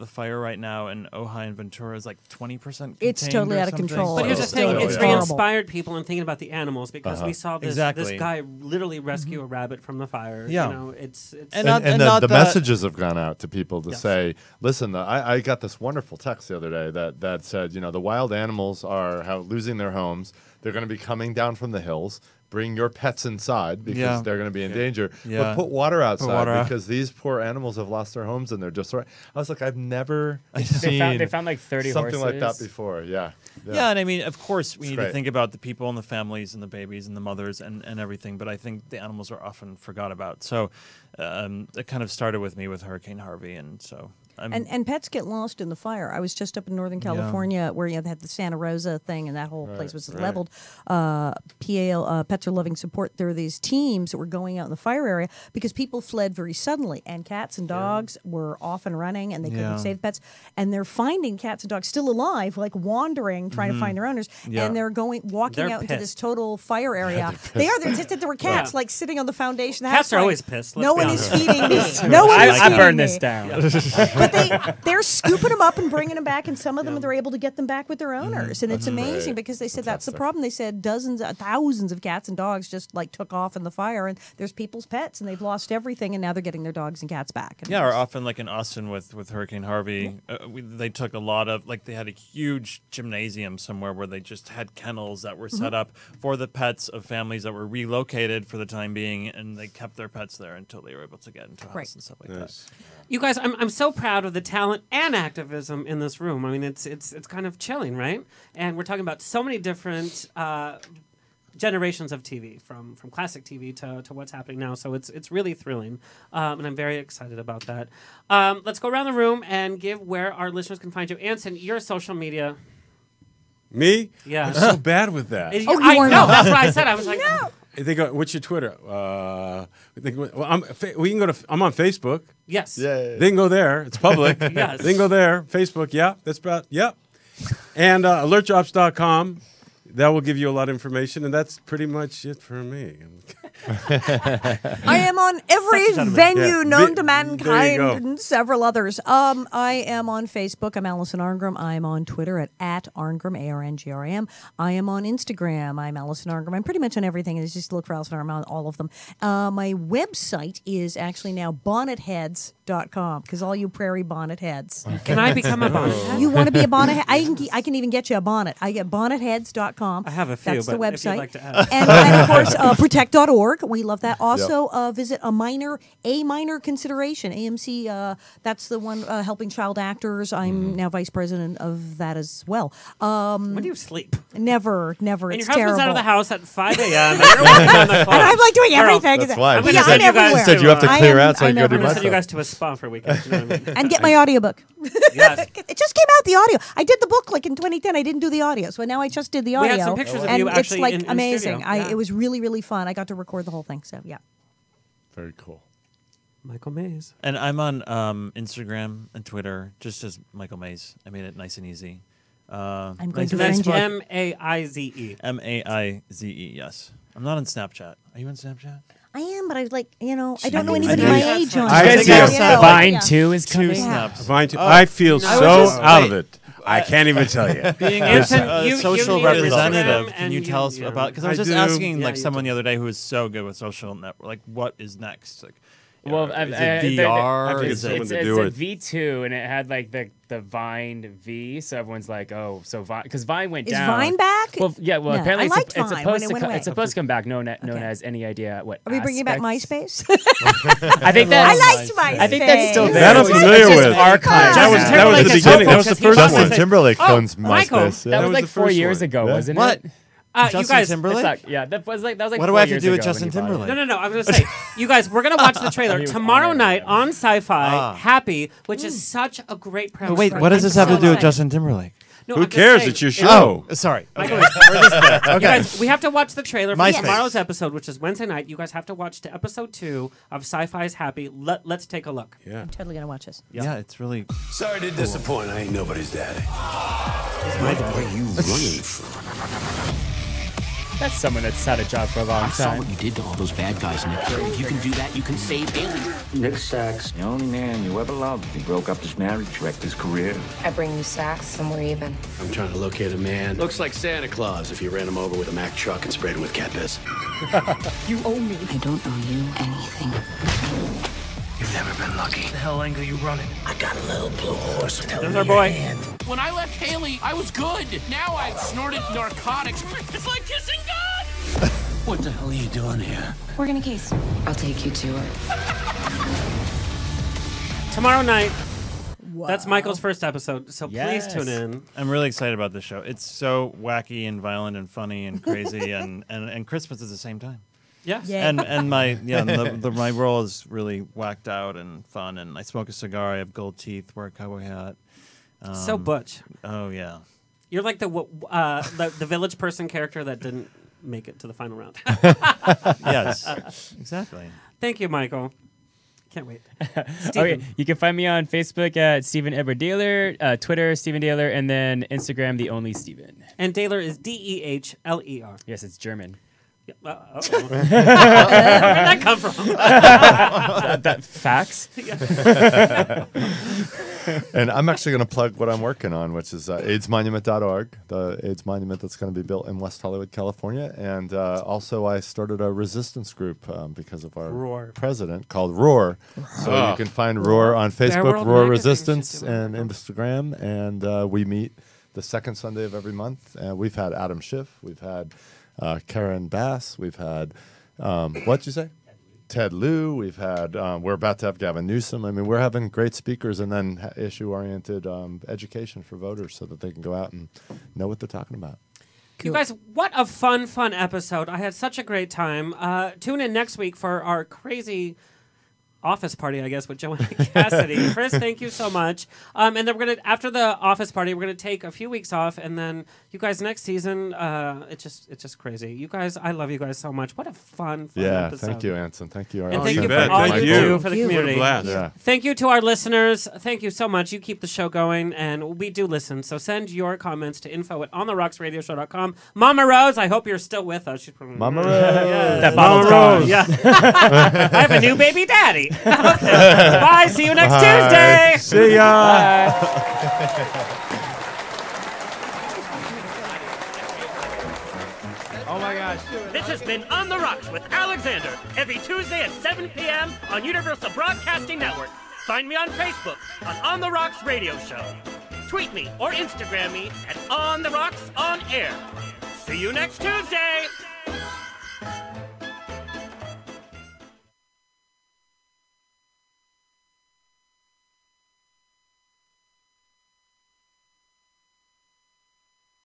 fire right now in Ojai and Ventura is like 20% contained. It's totally out of control. But here's the thing, it's re-inspired people in thinking about the animals, because we saw this guy literally rescue a rabbit from the fire. Yeah. It's and the messages have gone out to people to say, listen, I got this wonderful text the other day that said, the wild animals are losing their homes. They're going to be coming down from the hills. Bring your pets inside because they're going to be in danger. But put water outside because these poor animals have lost their homes and they're just right. I was like, I've never seen they found like 30 something horses. like that before. Yeah, and I mean, of course, we need to think about the people and the families and the babies and the mothers and everything. But I think the animals are often forgot about. So it kind of started with me with Hurricane Harvey, and so. And pets get lost in the fire. I was just up in Northern California where they had the Santa Rosa thing, and that whole place was leveled. Pets Are Loving Support. There are these teams that were going out in the fire area because people fled very suddenly, and cats and dogs were off and running, and they couldn't save pets. And they're finding cats and dogs still alive, like wandering, trying to find their owners. And they're walking out into this total fire area. They are. There were cats like sitting on the foundation. Cats are always pissed. No one is feeding me. No one is feeding me. I burned this down. But they're scooping them up and bringing them back, and some of them they're able to get them back with their owners, and it's amazing because they said that's the problem. They said thousands of cats and dogs just like took off in the fire, and there's people's pets, and they've lost everything, and now they're getting their dogs and cats back. And or often like in Austin with Hurricane Harvey, they took a lot of they had a huge gymnasium somewhere where they just had kennels that were set up for the pets of families that were relocated for the time being, and they kept their pets there until they were able to get into a house and stuff like that. You guys, I'm so proud of the talent and activism in this room. I mean, it's kind of chilling, right? And we're talking about so many different generations of TV, from classic TV to what's happening now. So it's really thrilling, and I'm very excited about that. Let's go around the room and give where our listeners can find you. Anson, your social media. Me? Yeah. I'm so bad with that. I know. That's what I said. I was like, no. They go, what's your Twitter? We can go to. I'm on Facebook. Yes. Yeah. They can go there. It's public. Yes. They can go there. Facebook. Yeah. That's about. Yep. And alertjobs.com. That will give you a lot of information, and that's pretty much it for me. I am on every venue known to mankind and several others. I am on Facebook. I'm Alison Arngrim. I'm on Twitter at Arngrim, ARNGRIM. I am on Instagram. I'm Alison Arngrim. I'm pretty much on everything. It's just look for Alison Arngrim on all of them. My website is actually now bonnetheads.com because all you prairie bonnet heads. Can I become a bonnet head? You want to be a bonnet head? I can even get you a bonnet. I get bonnetheads.com. I have a few. That's the but website. If you'd like to add. And of course, protect.org. We love that. Also, visit a minor consideration. AMC, that's the one helping child actors. I'm now vice president of that as well. When do you sleep? Never. And It's your husband's terrible. out of the house at 5 a.m. and you're working on the clock. And I'm like doing everything. That's why. I'm going She to send you guys. She said you have to clear out so I can go do I'm my going to send you stuff. guys to a spa for a weekend. You know what I mean? And get my audiobook. Yes. It just came out, the audio. I did the book like in 2010. I didn't do the audio. So now I just did the audio. We had some pictures of and you it's actually like in amazing. studio. Yeah. It was really, really fun. I got to record the whole thing. So yeah. Very cool. Michael Maize. And I'm on Instagram and Twitter, just as Michael Maize. I made it nice and easy. I'm going to That's friend you. M-A-I-Z-E. M-A-I-Z-E, yes. I'm not on Snapchat. Are you on Snapchat? I am, but I I don't know I anybody do. my age on I it. do. You know, Vine 2 is coming. Vine too. I feel so out of it. I can't even tell you. Being Anson, a social you need representative, Instagram can you and tell us yeah. about? Because I was I just do. asking Yeah, like you someone do. the other day who was so good with social network. Like, what is next? Like, Well, is it VR? think Is it's it? someone to it's do a it. V2, and it had like the Vine V, so everyone's like, oh, so Vine, because Vine went Is down. Vine back? Well, yeah. Well, No, apparently I it's, liked it's Vine supposed when to it went it's away. supposed to come back. Known Okay. as any idea what? Are we bringing back aspects? MySpace? I think that's. I liked MySpace. I think that's still there. That I'm It's familiar just with. archived. That was Timberlake the is beginning. so That was the focused. first Justin one. Timberlake owns Michael, MySpace. That Yeah. was was like the 4 first years one. ago, Yeah. wasn't What? it? You Justin guys, Timberlake? Yeah, that was like What 4 do I have to years do with ago when Justin he bought it. Timberlake? No. I was going to say, you guys, we're going to watch the trailer He was tomorrow on it, night yeah. on SyFy. Ah. Happy, which is such a great premise. But wait, for what does it. this I'm have to so do with excited. Justin Timberlake? No, Who I'm just cares? saying, It's your show. Sorry. Michael, Okay. We're just there. Okay. You guys, we have to watch the trailer for MySpace. tomorrow's episode, which is Wednesday night. You guys have to watch to episode 2 of SyFy's Happy. Let's take a look. Yeah. I'm totally gonna watch this. Yeah, it's really. Sorry to disappoint. I ain't nobody's daddy. My dad. What are you running from? That's someone that's had a job for a long I saw time. what you did to all those bad guys, Nick. If you can do that, you can save Haley. Nick Sachs, the only man you ever loved. He broke up his marriage, wrecked his career. I bring you sacks and we're even. I'm trying to locate a man. Looks like Santa Claus if you ran him over with a Mack truck and sprayed him with cat piss. You owe me. I don't owe you anything. You've never been lucky. The hell angle you running? I got a little blue horse. There's our boy. When I left Haley, I was good. Now I've snorted narcotics. It's like kissing God. What the hell are you doing here? We're gonna case. I'll take you to her. Tomorrow night. That's Michael's first episode, so please tune in. I'm really excited about this show. It's so wacky and violent and funny and crazy and Christmas at the same time. Yes. Yeah. And my my role is really whacked out and fun. And I smoke a cigar. I have gold teeth. Wear a cowboy hat. So butch. Oh yeah. You're like the village person character that didn't make it to the final round. Yes. Exactly. Thank you, Michael. Can't wait. Okay, you can find me on Facebook at Steven Edward Dehler, Twitter Steven Dehler, and then Instagram The Only Steven. And Dehler is Dehler. Yes, it's German. Yeah, where'd that come from? that facts. And I'm actually going to plug what I'm working on, which is AIDSmonument.org, the AIDS monument that's going to be built in West Hollywood, California. And also I started a resistance group because of our Roar. president called Roar. So you can find Roar on Facebook, World Roar Magazine Resistance, should do and Instagram. And we meet the second Sunday of every month. And we've had Adam Schiff. We've had Karen Bass. We've had, what'd you say? Ted Lieu. We've had, we're about to have Gavin Newsom. I mean, we're having great speakers and then issue-oriented education for voters so that they can go out and know what they're talking about. You guys, what a fun episode. I had such a great time. Tune in next week for our crazy office party, I guess, with Joanna Cassidy. Chris, thank you so much. And then we're gonna, after the office party, we're gonna take a few weeks off, and then you guys next season, it's just crazy. You guys, I love you guys so much. What a fun episode. Thank you, Anson. Thank you. And thank you for all you do for the community. Yeah. Thank you to our listeners. Thank you so much. You keep the show going, and we do listen. So send your comments to info@ontherocksradioshow.com. Mama Rose, I hope you're still with us. Mama Rose. That Mama Rose. Yeah. I have a new baby daddy. Okay. Bye. See you next Tuesday. See ya. Oh my gosh. This has been On the Rocks with Alexander, every Tuesday at 7 p.m. on Universal Broadcasting Network. Find me on Facebook on the Rocks Radio Show. Tweet me or Instagram me at On the Rocks On Air. See you next Tuesday.